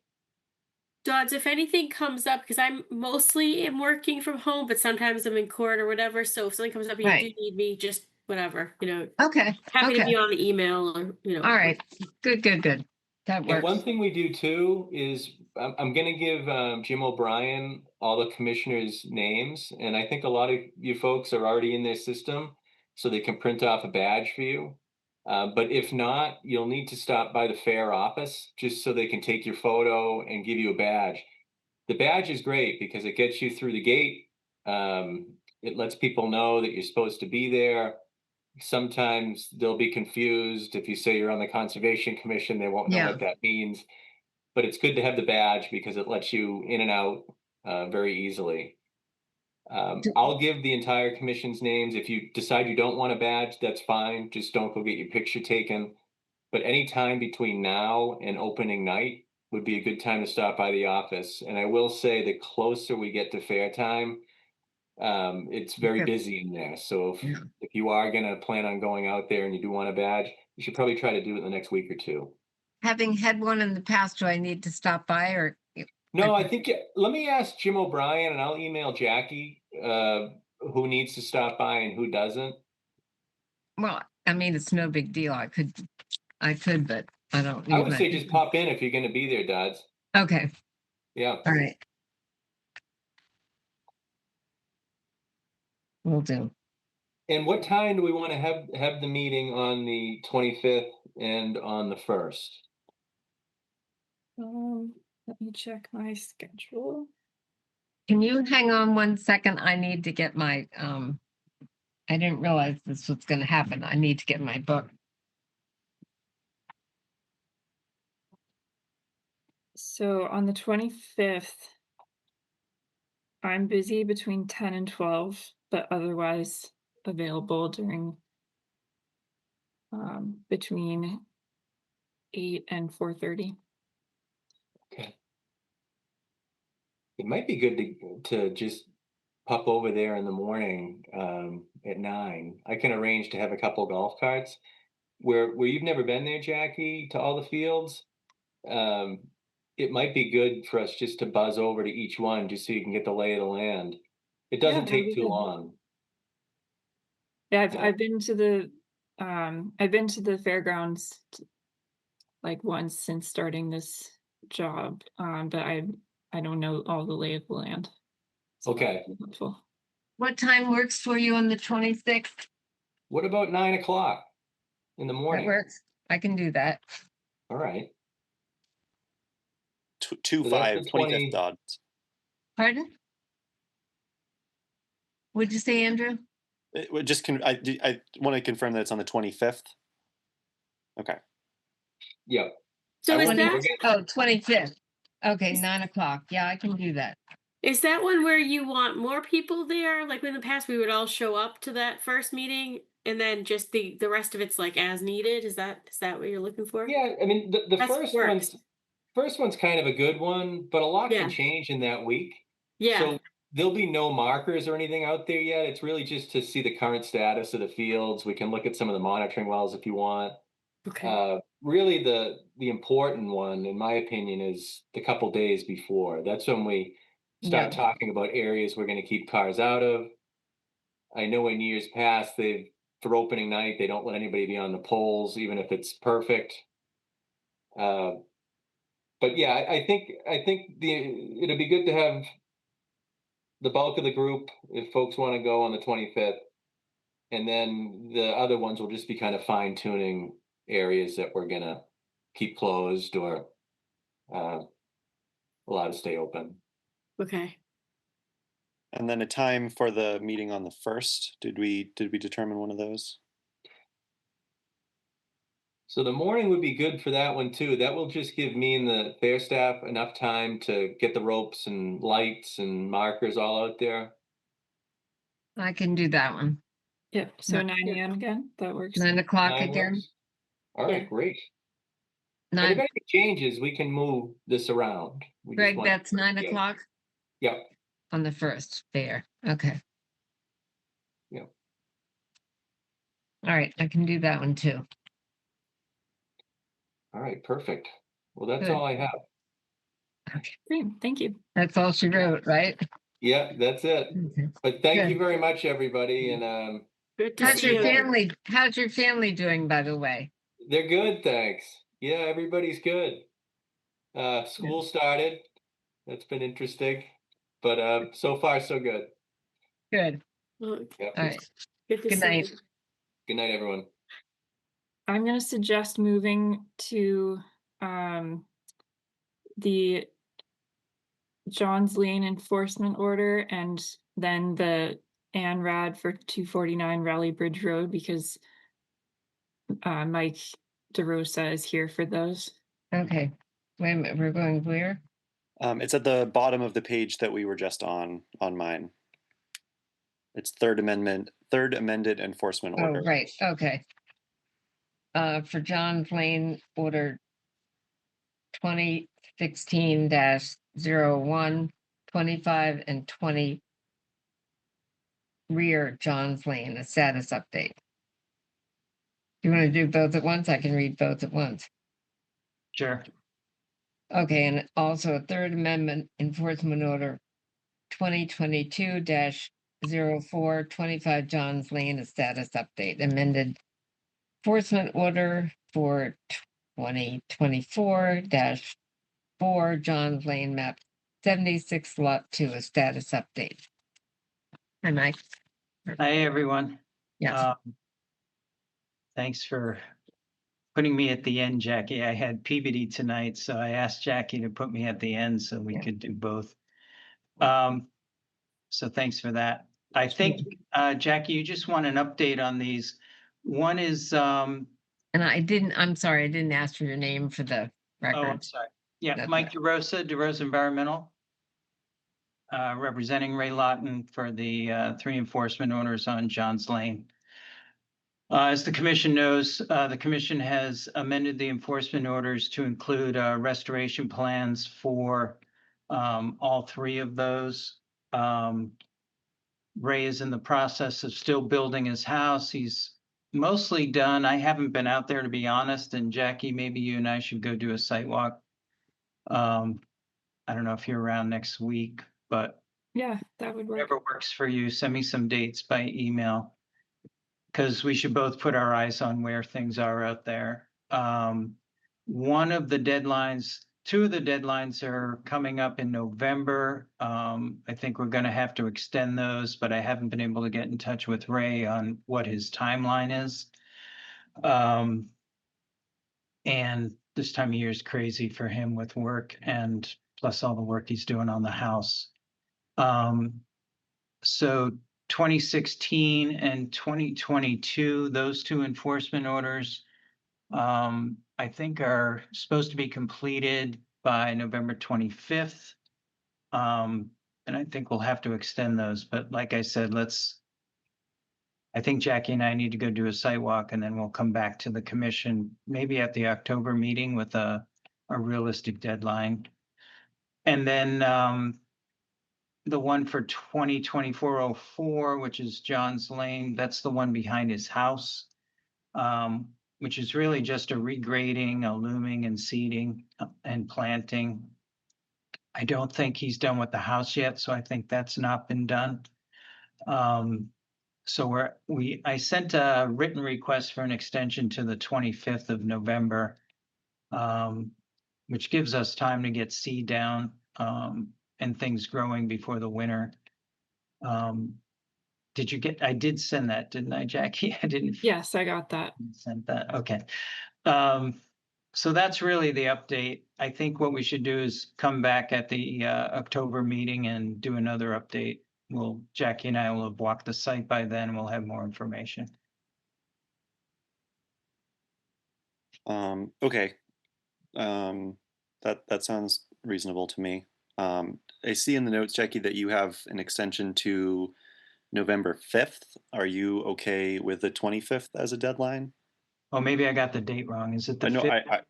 Dodds, if anything comes up, because I'm mostly am working from home, but sometimes I'm in court or whatever. So if something comes up and you Right. do need me, just whatever, Okay, happy to okay. be on the email or, All right, good. That And one works. thing we do too is I'm going to give Jim O'Brien all the commissioners' names, and I think a lot of you folks are already in their system, so they can print off a badge for you. But if not, you'll need to stop by the fair office just so they can take your photo and give you a badge. The badge is great because it gets you through the gate. It lets people know that you're supposed to be there. Sometimes they'll be confused. If you say you're on the Conservation Commission, they won't know Yeah. what that means. But it's good to have the badge because it lets you in and out very easily. I'll give the entire commission's names. If you decide you don't want a badge, that's fine. Just don't go get your picture taken. But any time between now and opening night would be a good time to stop by the office. And I will say the closer we get to fair time, it's very Okay. busy in there. So Yeah. if you are going to plan on going out there and you do want a badge, you should probably try to do it in the next week or two. Having had one in the past, do I need to stop by or? No, I think let me ask Jim O'Brien and I'll email Jackie who needs to stop by and who doesn't. Well, I mean, it's no big deal. I could, but I don't I need would my. say just pop in if you're going to be there, Dodds. Okay, Yeah. all right. Will do. And what time do we want to have the meeting on the 25th and on the 1st? Let me check my schedule. Can you hang on 1 second? I need to get my, I didn't realize this was gonna happen. I need to get my book. So on the 25th, I'm busy between 10 and 12, but otherwise available during between 8 and 4:30. Okay. It might be good to just pop over there in the morning at 9. I can arrange to have a couple golf carts. Where you've never been there, Jackie, to all the fields, um, it might be good for us just to buzz over to each one just so you can get the lay of the land. It Yeah, doesn't that would take be too good. long. Yeah, Yeah. I've been to the fairgrounds like once since starting this job, but I don't know all the lay of the land. So that Okay. would be helpful. What time works for you on the 26th? What about 9 o'clock in the That morning? works. I can do that. All right. 2 So that's 5 the 25th 20. Dodds. Pardon? What'd you say, Andrew? I want to confirm that it's on the 25th. Okay. Yep. So is that 25th. Okay, 9 o'clock. Yeah, I can do that. is that one where you want more people there? Like in the past, we would all show up to that first meeting, and then just the rest of it's like as needed. Is that what you're looking for? Yeah, I mean the That first one's kind of a good one, but a lot Yeah. can change in that week. Yeah. So there'll be no markers or anything out there yet. It's really just to see the current status of the fields. We can look at some of the monitoring wells if you want. Okay. Really the important one, in my opinion, is the couple days before. That's when we start Yeah. talking about areas we're going to keep cars out of. I know in years past, for opening night, they don't let anybody be on the poles, even if it's perfect. Uh, but yeah, I think it'd be good to have the bulk of the group if folks want to go on the 25th, and then the other ones will just be kind of fine tuning areas that we're gonna keep closed or uh, allow to stay open. Okay. And then a time for the meeting on the 1st. Did we determine one of those? So the morning would be good for that one too. That will just give me and the fair staff enough time to get the ropes and lights and markers all out there. I can do that one. Yep. So Yeah. 9 a.m. again. That works. 9 o'clock 9 again. works? All right, Yeah. great. And if 9. anything changes, we can move this around. We just Greg, want- that's 9 yeah. o'clock Yep. on the 1st. There. Okay. Yep. All right. I can do that one too. All right, perfect. Well, that's Good. all I have. Great, thank you. That's all she wrote, right? Yeah, that's it. Okay. But thank you Good. very much, everybody, and Good to How's see your you. family? How's your family doing, by the way? they're good, thanks. Yeah, everybody's good. School started. That's been interesting, but so far so good. Good. Well, Yep. All right. Good to Good see night. you. Good night, everyone. I'm gonna suggest moving to the Johns Lane enforcement order and then the ANRAD for 249 Raleigh Bridge Road because Mike DeRosa is here for those. Okay. Wait a minute. We're going where? It's at the bottom of the page that we were just on mine. It's third amended enforcement Oh, order. right. Okay. For John's Lane order 2016-01, 25 and 20 rear John's Lane, a status update. You want to do both at once? I can read both at once. Sure. Okay, and also a third amendment enforcement order 2022-04, 25 Johns Lane, a status update, amended enforcement order for 2024-4 Johns Lane map 76 lot 2, a status update. Hi, Mike. Hi, everyone. Yes. Thanks for putting me at the end, Jackie. I had Peabody tonight, so I asked Jackie to put me at the end so we could do both. So thanks for that. I think, Jackie, you just want an update on these. One is, And I'm sorry, I didn't ask for your name for the oh, I'm record. sorry. Yeah, That's Mike DeRosa Environmental, representing Ray Lawton for the 3 enforcement orders on Johns Lane. As the commission knows, the commission has amended the enforcement orders to include restoration plans for all 3 of those. Ray is in the process of still building his house. He's mostly done. I haven't been out there, to be honest, and Jackie, maybe you and I should go do a site walk. I don't know if you're around next week, but Yeah, that would work. whatever works for you, send me some dates by email. Because we should both put our eyes on where things are out there. One of the deadlines, 2 of the deadlines are coming up in November. I think we're going to have to extend those, but I haven't been able to get in touch with Ray on what his timeline is. And this time of year is crazy for him with work and plus all the work he's doing on the house. So 2016 and 2022, those 2 enforcement orders, I think are supposed to be completed by November 25th. And I think we'll have to extend those, but like I said, I think Jackie and I need to go do a site walk and then we'll come back to the commission, maybe at the October meeting with a realistic deadline. And then, the one for 2024-04, which is John's Lane, that's the one behind his house, which is really just a regrading, a looming and seeding and planting. I don't think he's done with the house yet, so I think that's not been done. So I sent a written request for an extension to the 25th of November, which gives us time to get seed down and things growing before the winter. Did you get, I did send that, didn't I, Jackie? I didn't. Yes, I got that. Sent that, okay. So that's really the update. I think what we should do is come back at the October meeting and do another update. Jackie and I will have walked the site by then and we'll have more information. Okay. That sounds reasonable to me. I see in the notes, Jackie, that you have an extension to November 5th. Are you okay with the 25th as a deadline? Oh, maybe I got the date wrong. Is it the 5th?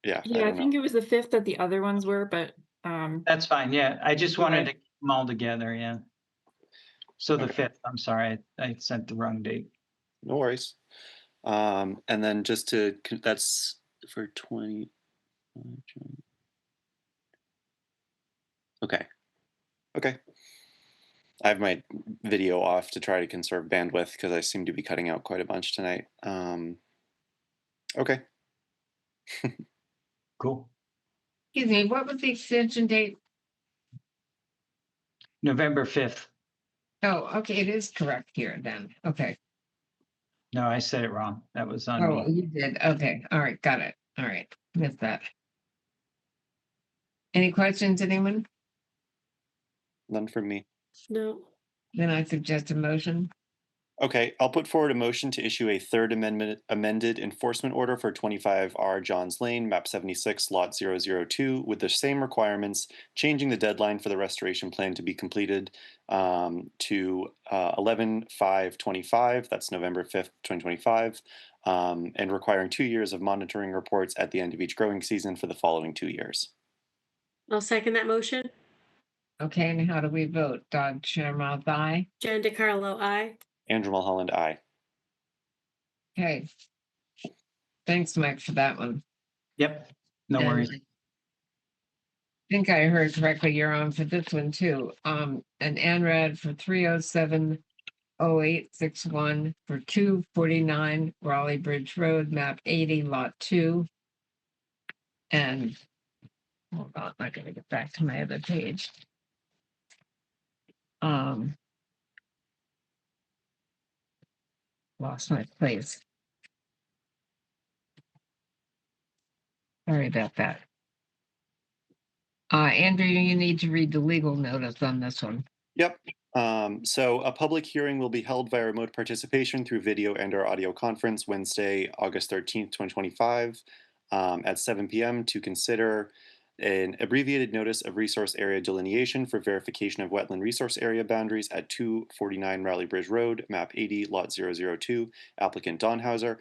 Yeah, I think it was the 5th that the other ones were, but that's fine. Yeah, I just wanted to keep them all together. Yeah. So the 5th. I'm sorry, I sent the wrong date. No worries. And then just that's for 20. Okay. Okay. I have my video off to try to conserve bandwidth because I seem to be cutting out quite a bunch tonight. Okay. Cool. Excuse me, what was the extension date? November 5th. Oh, okay, it is correct here then. Okay. No, I said it wrong. That was on Oh, me. you did. Okay. All right. Got it. All right. Missed that. Any questions, anyone? None from me. No. Then I suggest a motion. Okay, I'll put forward a motion to issue a third amended enforcement order for 25R Johns Lane, map 76, lot 002, with the same requirements, changing the deadline for the restoration plan to be completed to 11/5/25, that's November 5th, 2025, and requiring 2 years of monitoring reports at the end of each growing season for the following 2 years. I'll second that motion. Okay, and how do we vote? Dog chair mouth aye. Jen DeCarlo, aye. Andrew Mulholland, aye. Okay. Thanks, Mike, for that one. Yep. No And worries. I think I heard correctly, you're on for this one too. An ANRAD for 3070861 for 249 Raleigh Bridge Road, map 80, lot 2. And hold on, I gotta get back to my other page. Lost my place. Sorry about that. Andrew, you need to read the legal notice on this one. Yep. So a public hearing will be held via remote participation through video and/or audio conference Wednesday, August 13th, 2025, at 7 p.m. to consider an abbreviated notice of resource area delineation for verification of wetland resource area boundaries at 249 Raleigh Bridge Road, map 80, lot 002, applicant Donhauser.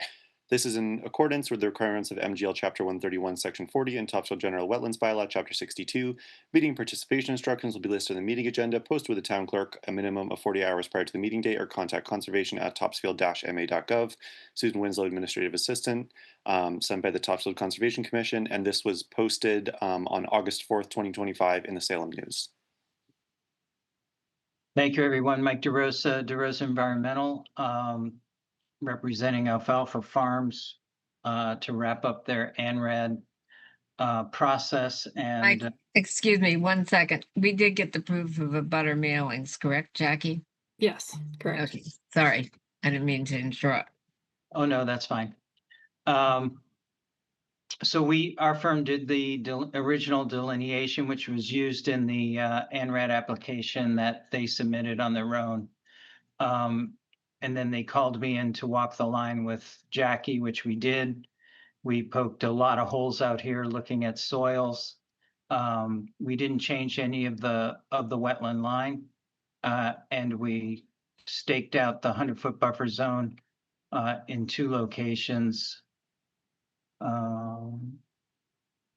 This is in accordance with the requirements of MGL Chapter 131, Section 40, and Topsfield General Wetlands Bylaw, Chapter 62. Meeting participation instructions will be listed in the meeting agenda, posted with the town clerk a minimum of 40 hours prior to the meeting date, or contact conservation at topsfield-ma.gov. Susan Winslow, Administrative Assistant, sent by the Topsfield Conservation Commission, and this was posted on August 4th, 2025 in the Salem News. Thank you, everyone. Mike DeRosa, DeRosa Environmental, representing Alfalfa Farms to wrap up their ANRAD process. Mike, And excuse me, 1 second. We did get the proof of a butter mailings, correct, Jackie? Yes, correct. Okay, sorry. I didn't mean to interrupt. oh no, that's fine. So our firm did the original delineation, which was used in the ANRAD application that they submitted on their own. And then they called me in to walk the line with Jackie, which we did. We poked a lot of holes out here looking at soils. We didn't change any of the wetland line. And we staked out the 100-foot buffer zone in 2 locations.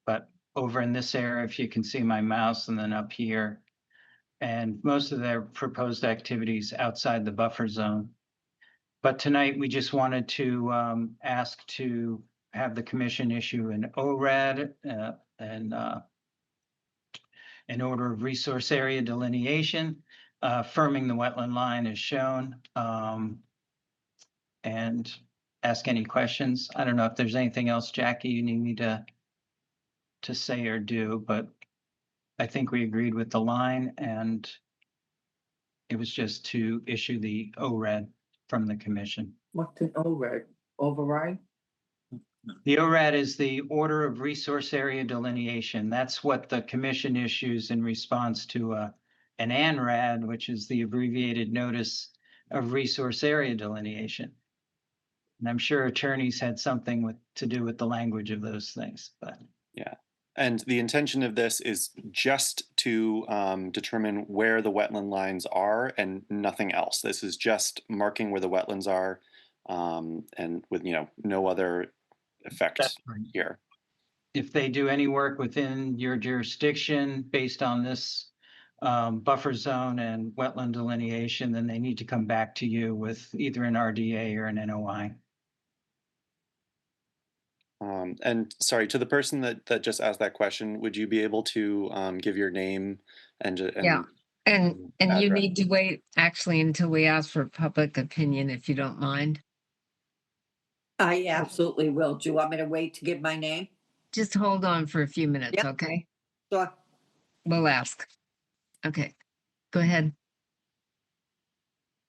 But over in this area, if you can see my mouse, and then up here, and most of their proposed activities outside the buffer zone. But tonight, we just wanted to ask to have the commission issue an ORAD and an order of resource area delineation, firming the wetland line as shown, and ask any questions. I don't know if there's anything else, Jackie, you need me to say or do, but I think we agreed with the line, and it was just to issue the ORAD from the commission. What's an ORAD? Override? The ORAD is the Order of Resource Area Delineation. That's what the commission issues in response to an ANRAD, which is the abbreviated Notice of Resource Area Delineation. And I'm sure attorneys had something to do with the language of those things, but. Yeah. And the intention of this is just to determine where the wetland lines are and nothing else. This is just marking where the wetlands are, and with no other effects here. If they do any work within your jurisdiction based on this buffer zone and wetland delineation, then they need to come back to you with either an RDA or an NOI. And sorry, to the person that just asked that question, would you be able to give your name and Yeah. And you address? need to wait actually until we ask for public opinion, if you don't mind. I absolutely will. Do you want me to wait to give my name? Just hold on for a few minutes, Yep. okay? Sure. We'll ask. Okay, go ahead.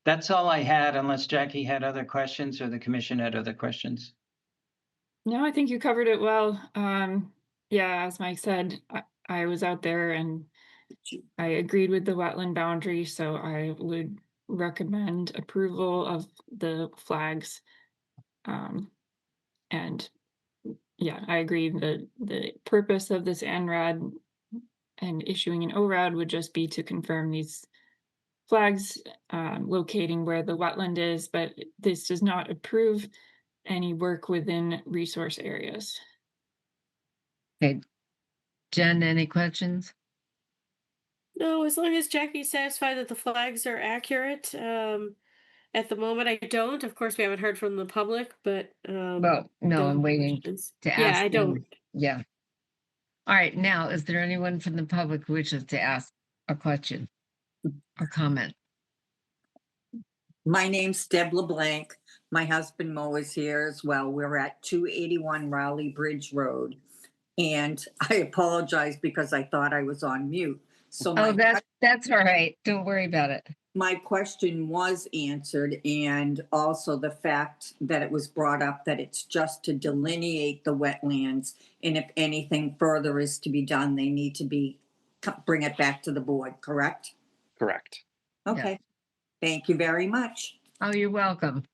That's all I had, unless Jackie had other questions or the commission had other questions. No, I think you covered it well. Yeah, as Mike said, I was out there and I agreed with the wetland boundary, so I would recommend approval of the flags. And yeah, I agree that the purpose of this NRAD and issuing an ORAD would just be to confirm these flags locating where the wetland is, but this does not approve any work within resource areas. Okay. Jen, any questions? No, as long as Jackie's satisfied that the flags are accurate. At the moment, I don't. Of course, we haven't heard from the public, but Well, no, don't I'm have waiting questions. to Yeah, ask I them. don't. Yeah. All right, now, is there anyone from the public who wishes to ask a question or comment? My name's Deb LeBlanc. My husband Mo is here as well. We're at 281 Rowley Bridge Road. And I apologize because I thought I was on mute. So Oh, that's all right. Don't worry about it. my question was answered, and also the fact that it was brought up that it's just to delineate the wetlands, and if anything further is to be done, they need to bring it back to the board, correct? Correct. Okay, thank you very much. Oh, you're welcome.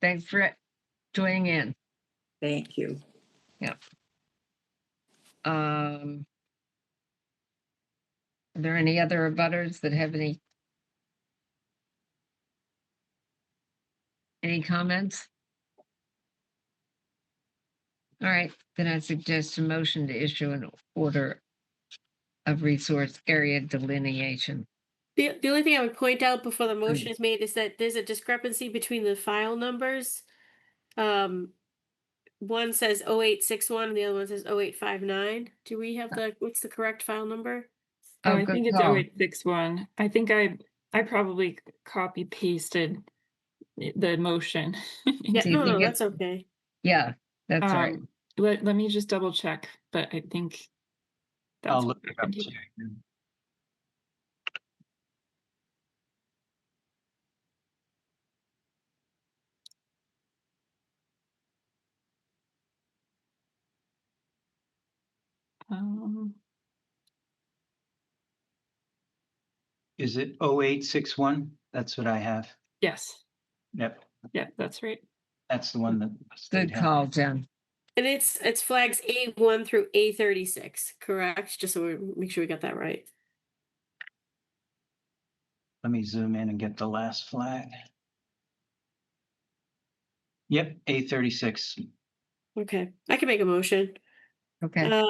Thanks for joining in. Thank you. Yeah. Are there any other abutters that have any comments? All right, then I suggest a motion to issue an order of resource area delineation. The only thing I would point out before the motion is made is that there's a discrepancy between the file numbers. One says 0861 and the other one says 0859. Do we have what's the correct file number? Oh, Oh, I good think it's call. 0861. I think I probably copy pasted the motion. Yeah, Do you think that's okay. Yeah, that's right. Let me just double check, but I think that's I'll what look it up happened here. too. Is it 0861? That's what I have. Yes. Yep, Yeah, that's right. that's the one that. Good call, Jen. And it's flags A1 through A36, correct? Just so we make sure we got that right. Let me zoom in and get the last flag. Yep, A36. Okay, I can make a motion. Okay.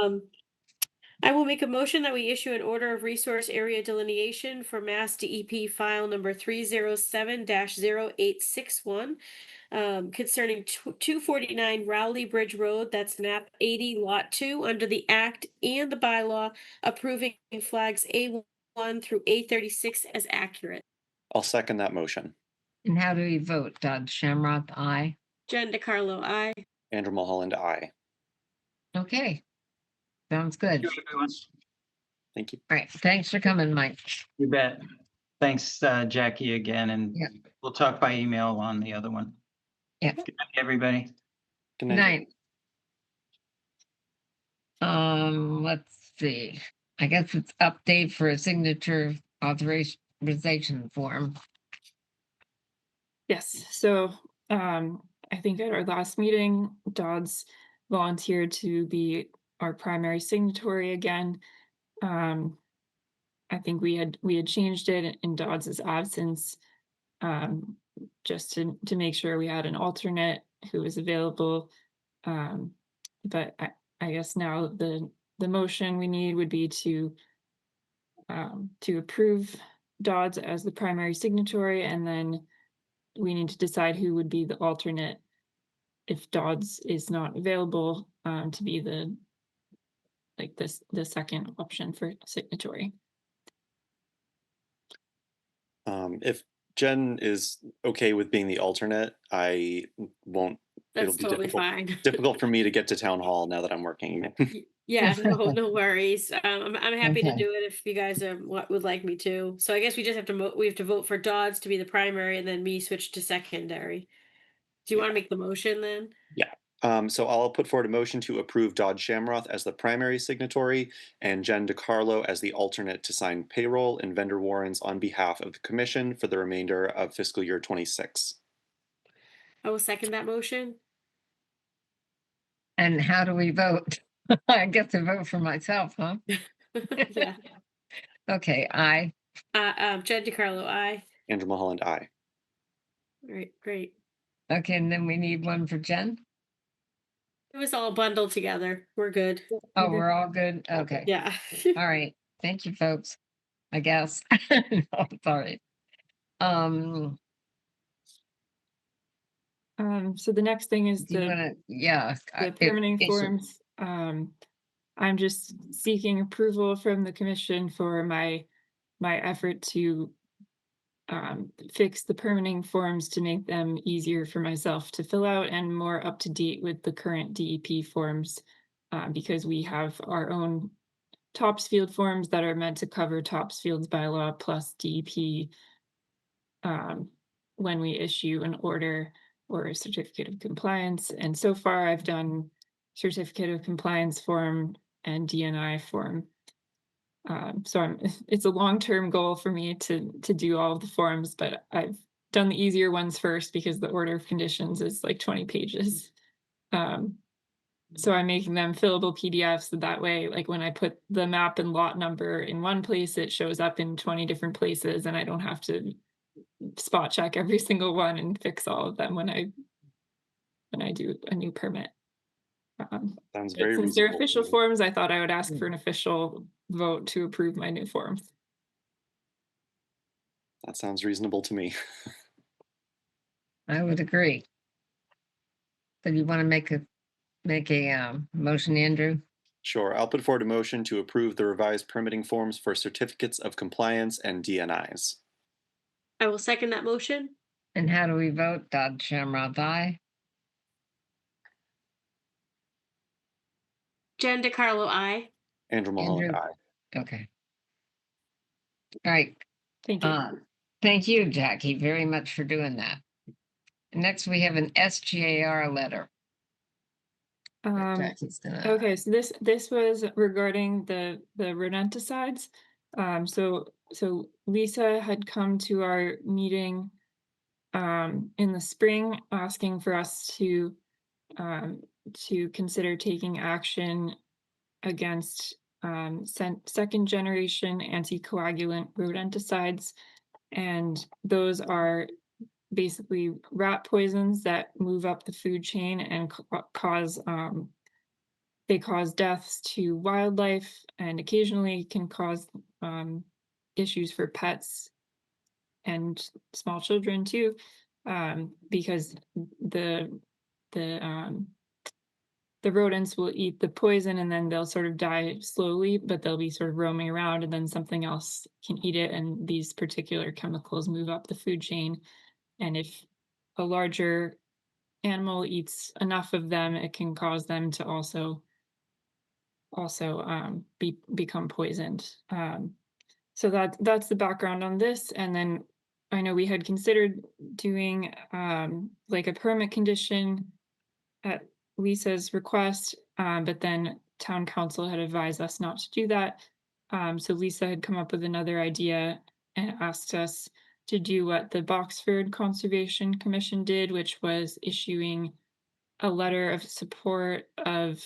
I will make a motion that we issue an order of resource area delineation for Mass DEP file number 307-0861 concerning 249 Rowley Bridge Road, that's map 80 lot 2 under the act and the bylaw approving flags A1 through A36 as accurate. I'll second that motion. And how do we vote? Dodd Shamrock, aye. Jen DeCarlo, aye. Andrew Mulholland, aye. Okay. Sounds good. Thank you. All right. Thanks for coming, Mike. You bet. Thanks, Jackie, again, and Yeah. we'll talk by email on the other one. Yeah. Good night, everybody. Good Good night. night. Let's see. I guess it's update for a signature authorization form. Yes. So I think at our last meeting, Dodds volunteered to be our primary signatory again. I think we had changed it in Dodds's absence, just to make sure we had an alternate who was available. But I guess now the motion we need would be to approve Dodds as the primary signatory, and then we need to decide who would be the alternate if Dodds is not available. to be the second option for signatory. If Jen is okay with being the alternate, I won't. That's it'll be totally difficult, fine. difficult for me to get to town hall now that I'm working. Yeah, no worries. I'm happy to Okay. do it if you guys would like me to. So I guess we just have to we have to vote for Dodds to be the primary and then me switch to secondary. Do you want to make the motion then? Yeah. So I'll put forward a motion to approve Dodd Shamroth as the primary signatory and Jen DiCarlo as the alternate to sign payroll and vendor warrants on behalf of the commission for the remainder of fiscal year 26. I will second that motion. And how do we vote? I get to vote for myself, huh? Yeah. Okay, aye. Jen DiCarlo, aye. Andrew Mulholland, aye. All right, great. Okay, and then we need one for Jen. It was all bundled together. We're good. Oh, we're all good? Okay. Yeah. All right. Thank you, folks. I guess. No, sorry. So the next thing is Do you the wanna, yeah. permitting it should- forms. I'm just seeking approval from the commission for my effort to fix the permitting forms to make them easier for myself to fill out and more up to date with the current DEP forms, because we have our own Topsfield forms that are meant to cover Topsfield's bylaw plus DEP when we issue an order or a certificate of compliance. And so far I've done certificate of compliance form and DNI form. So it's a long-term goal for me to do all of the forms, but I've done the easier ones first because the order of conditions is like 20 pages. So I'm making them fillable PDFs so that way, like when I put the map and lot number in one place, it shows up in 20 different places and I don't have to spot check every single one and fix all of them when I do a new permit. Sounds very Since they're reasonable. official forms, I thought I would ask for an official vote to approve my new forms. That sounds reasonable to me. I would agree. So you want to make a motion, Andrew? Sure, I'll put forward a motion to approve the revised permitting forms for certificates of compliance and DNIs. I will second that motion. And how do we vote? Dodd Shamroth, aye. Jen DiCarlo, aye. Andrew Mulholland, Andrew? aye. Okay. All right. Thank you. Thank you, Jackie, very much for doing that. Next, we have an SGAR letter. Jackie's gonna- Okay, so this was regarding the rodenticides. So Lisa had come to our meeting in the spring asking for us to consider taking action against second generation anticoagulant rodenticides, and those are basically rat poisons that move up the food chain and cause deaths to wildlife and occasionally can cause issues for pets and small children too, because the rodents will eat the poison and then they'll sort of die slowly, but they'll be sort of roaming around and then something else can eat it, and these particular chemicals move up the food chain. And if a larger animal eats enough of them, it can cause them to also become poisoned. So that's the background on this. And then I know we had considered doing like a permit condition at Lisa's request, but then town council had advised us not to do that. So Lisa had come up with another idea and asked us to do what the Boxford Conservation Commission did, which was issuing a letter of support of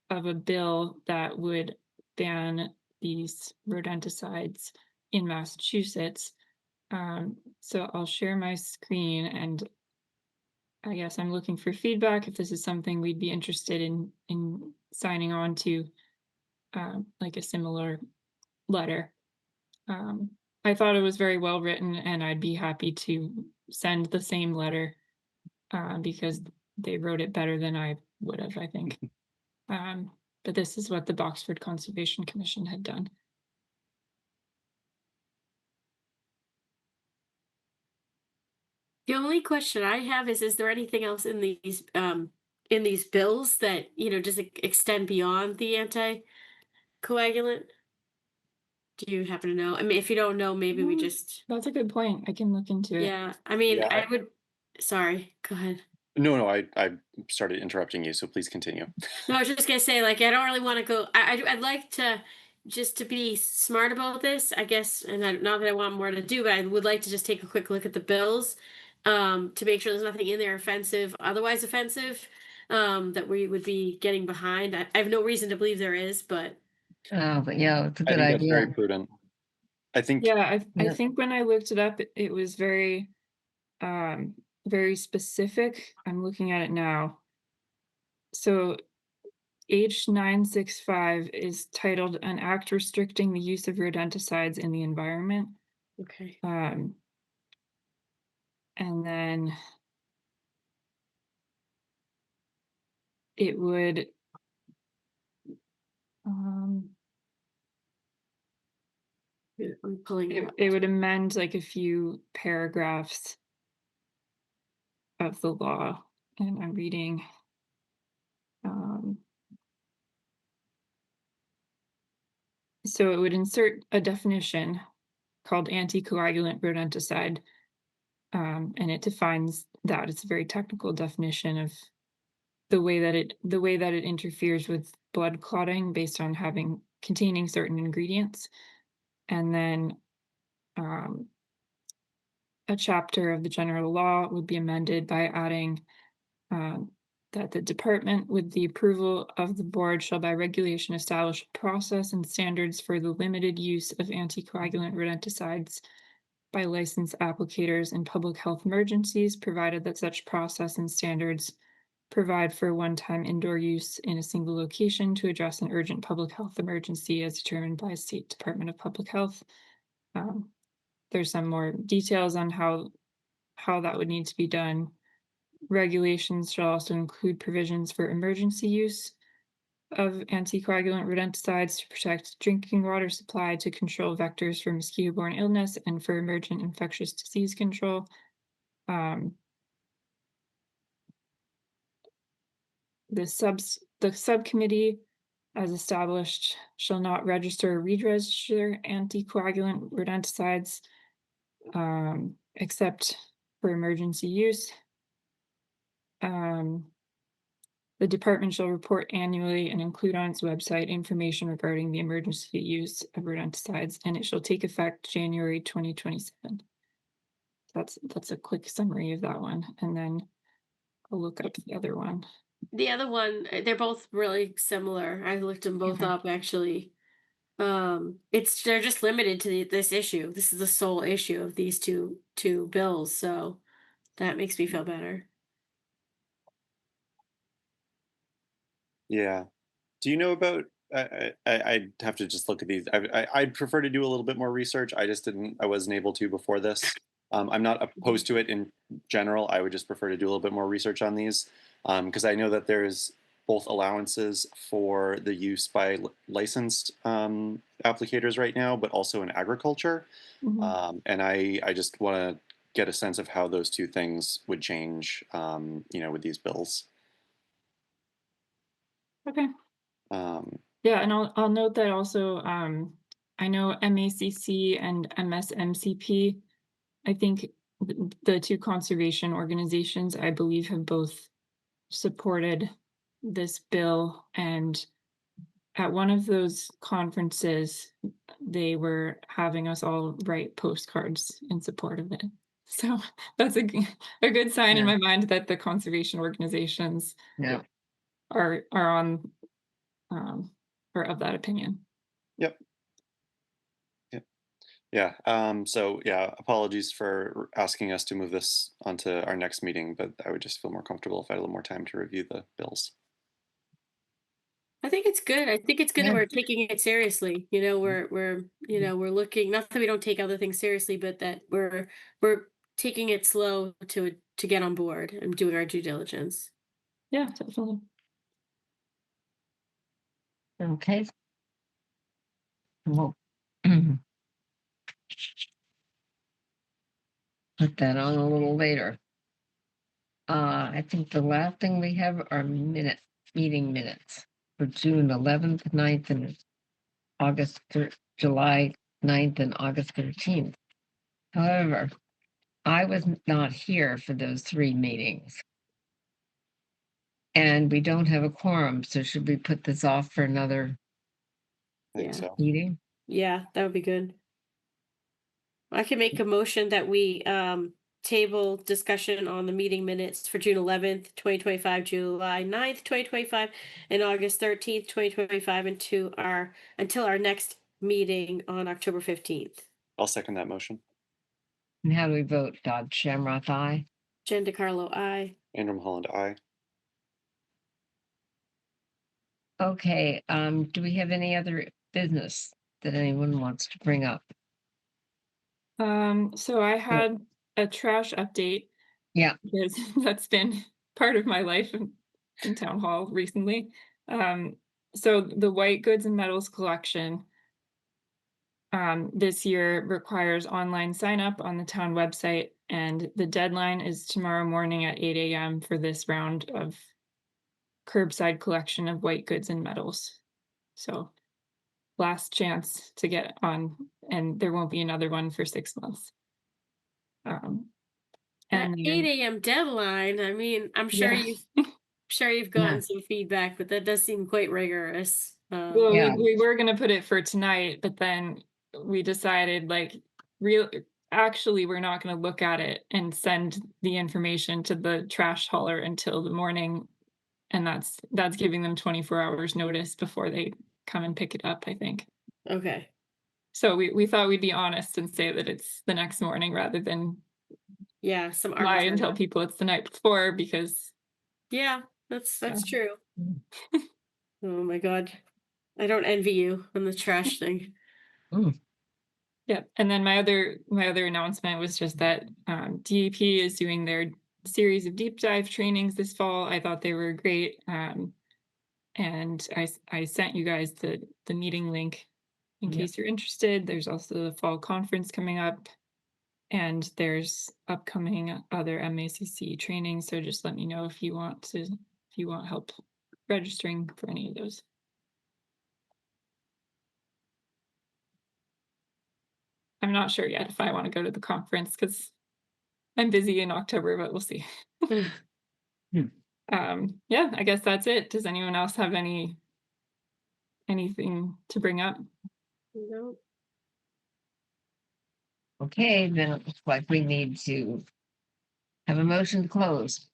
a bill that would ban these rodenticides in Massachusetts. So I'll share my screen, and I guess I'm looking for feedback if this is something we'd be interested in signing on to, like a similar letter. I thought it was very well written, and I'd be happy to send the same letter because they wrote it better than I would have, I think. But this is what the Boxford Conservation Commission had done. The only question I have is there anything else in these bills that, does it extend beyond the anticoagulant? Do you happen to know? I mean, if you don't know, maybe we just, That's a good point. I can look into it. yeah, I mean, Yeah, I would, sorry, go ahead. No, I started interrupting you, so please continue. No, I was just gonna say, like, I don't really want to go. I'd like to just to be smart about this, I guess, and not that I want more to do, but I would like to just take a quick look at the bills, to make sure there's nothing in there otherwise offensive, that we would be getting behind. I have no reason to believe there is, but Oh, but yeah, it's a I good think that's very idea. prudent. I think Yeah, I Yeah. think when I looked it up, it was very very specific. I'm looking at it now. So H965 is titled An Act Restricting the Use of Rodenticides in the Environment. okay. And then it would Yeah, I'm pulling it up. it would amend like a few paragraphs of the law, and I'm reading. So it would insert a definition called anticoagulant rodenticide, and it defines that. It's a very technical definition of the way that it interferes with blood clotting based on containing certain ingredients. And then a chapter of the general law would be amended by adding that the department, with the approval of the board, shall by regulation establish a process and standards for the limited use of anticoagulant rodenticides by licensed applicators in public health emergencies, provided that such process and standards provide for one-time indoor use in a single location to address an urgent public health emergency as determined by State Department of Public Health. There's some more details on how that would need to be done. Regulations shall also include provisions for emergency use of anticoagulant rodenticides to protect drinking water supply, to control vectors for mosquito-borne illness, and for emergent infectious disease control. The subcommittee, as established, shall not register or re-register anticoagulant rodenticides, except for emergency use. The department shall report annually and include on its website information regarding the emergency use of rodenticides, and it shall take effect January 2027. That's a quick summary of that one, and then I'll look up the other one. The other one, they're both really similar. I looked them both Okay. up actually. They're just limited to this issue. This is the sole issue of these two bills, so that makes me feel better. Yeah. Do you know about? I'd have to just look at these. I'd prefer to do a little bit more research. I just didn't. I wasn't able to before this. I'm not opposed to it in general. I would just prefer to do a little bit more research on these, because I know that there's both allowances for the use by licensed applicators right now, but also in agriculture. And I just want to get a sense of how those two things would change, with these bills. Okay. Um, Yeah, and I'll note that also. I know MACC and MSMCP. I think the two conservation organizations, I believe, have both supported this bill, and at one of those conferences, they were having us all write postcards in support of it. So that's a good sign in Yeah. my mind that the conservation organizations Yeah. are on or of that opinion. Yep. Yeah. So yeah, apologies for asking us to move this onto our next meeting, but I would just feel more comfortable if I had a little more time to review the bills. I think it's good. I think it's good that Yeah. we're taking it seriously. We're looking, not that we don't take other things seriously, but that we're taking it slow to get on board and doing our due diligence. Yeah, definitely. Okay. Well, put that on a little later. I think the last thing we have are meeting minutes for June 11th, 9th, and July 9th and August 13th. However, I was not here for those 3 meetings. And we don't have a quorum, so should we put this off for another I think Yeah. so. meeting? Yeah, that would be good. I can make a motion that we table discussion on the meeting minutes for June 11th, 2025, July 9th, 2025, and August 13th, 2025 until our next meeting on October 15th. I'll second that motion. And how do we vote? Dodd Shamrock, aye. Jen DeCarlo, aye. Andrew Holland, aye. Okay, do we have any other business that anyone wants to bring up? So I had a trash update. Yeah. Because that's been part of my life in town hall recently. So the white goods and metals collection this year requires online sign up on the town website, and the deadline is tomorrow morning at 8 a.m. for this round of curbside collection of white goods and metals. So last chance to get on, and there won't be another one for 6 months. That And 8 a.m. deadline, I mean, I'm sure yeah. you've gotten some feedback, but that does seem quite rigorous. Well, Yeah. we were gonna put it for tonight, but then we decided actually we're not gonna look at it and send the information to the trash hauler until the morning. And that's giving them 24 hours notice before they come and pick it up, I think. Okay. So we thought we'd be honest and say that it's the next morning rather than Yeah, some lie and tell arbitrary. people it's the night before, because Yeah, that's true. Mm. Oh my God. I don't envy you on the trash thing. yeah. And then my other announcement was just that DEP is doing their series of deep dive trainings this fall. I thought they were great. And I sent you guys the meeting link in Yep. case you're interested. There's also the fall conference coming up, and there's upcoming other MACC training. So just let me know if you want help registering for any of those. I'm not sure yet if I want to go to the conference because I'm busy in October, but we'll see. Yeah, I guess that's it. Does anyone else have anything to bring up? No. Okay, then it looks like we need to have a motion to close.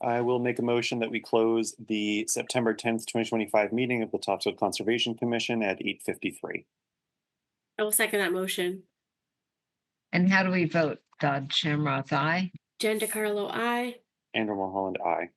I will make a motion that we close the September 10th, 2025 meeting of the Topsfield Conservation Commission at 8:53. I will second that motion. And how do we vote? Dodd Shamrock, aye. Jen DeCarlo, aye. Andrew Holland, aye.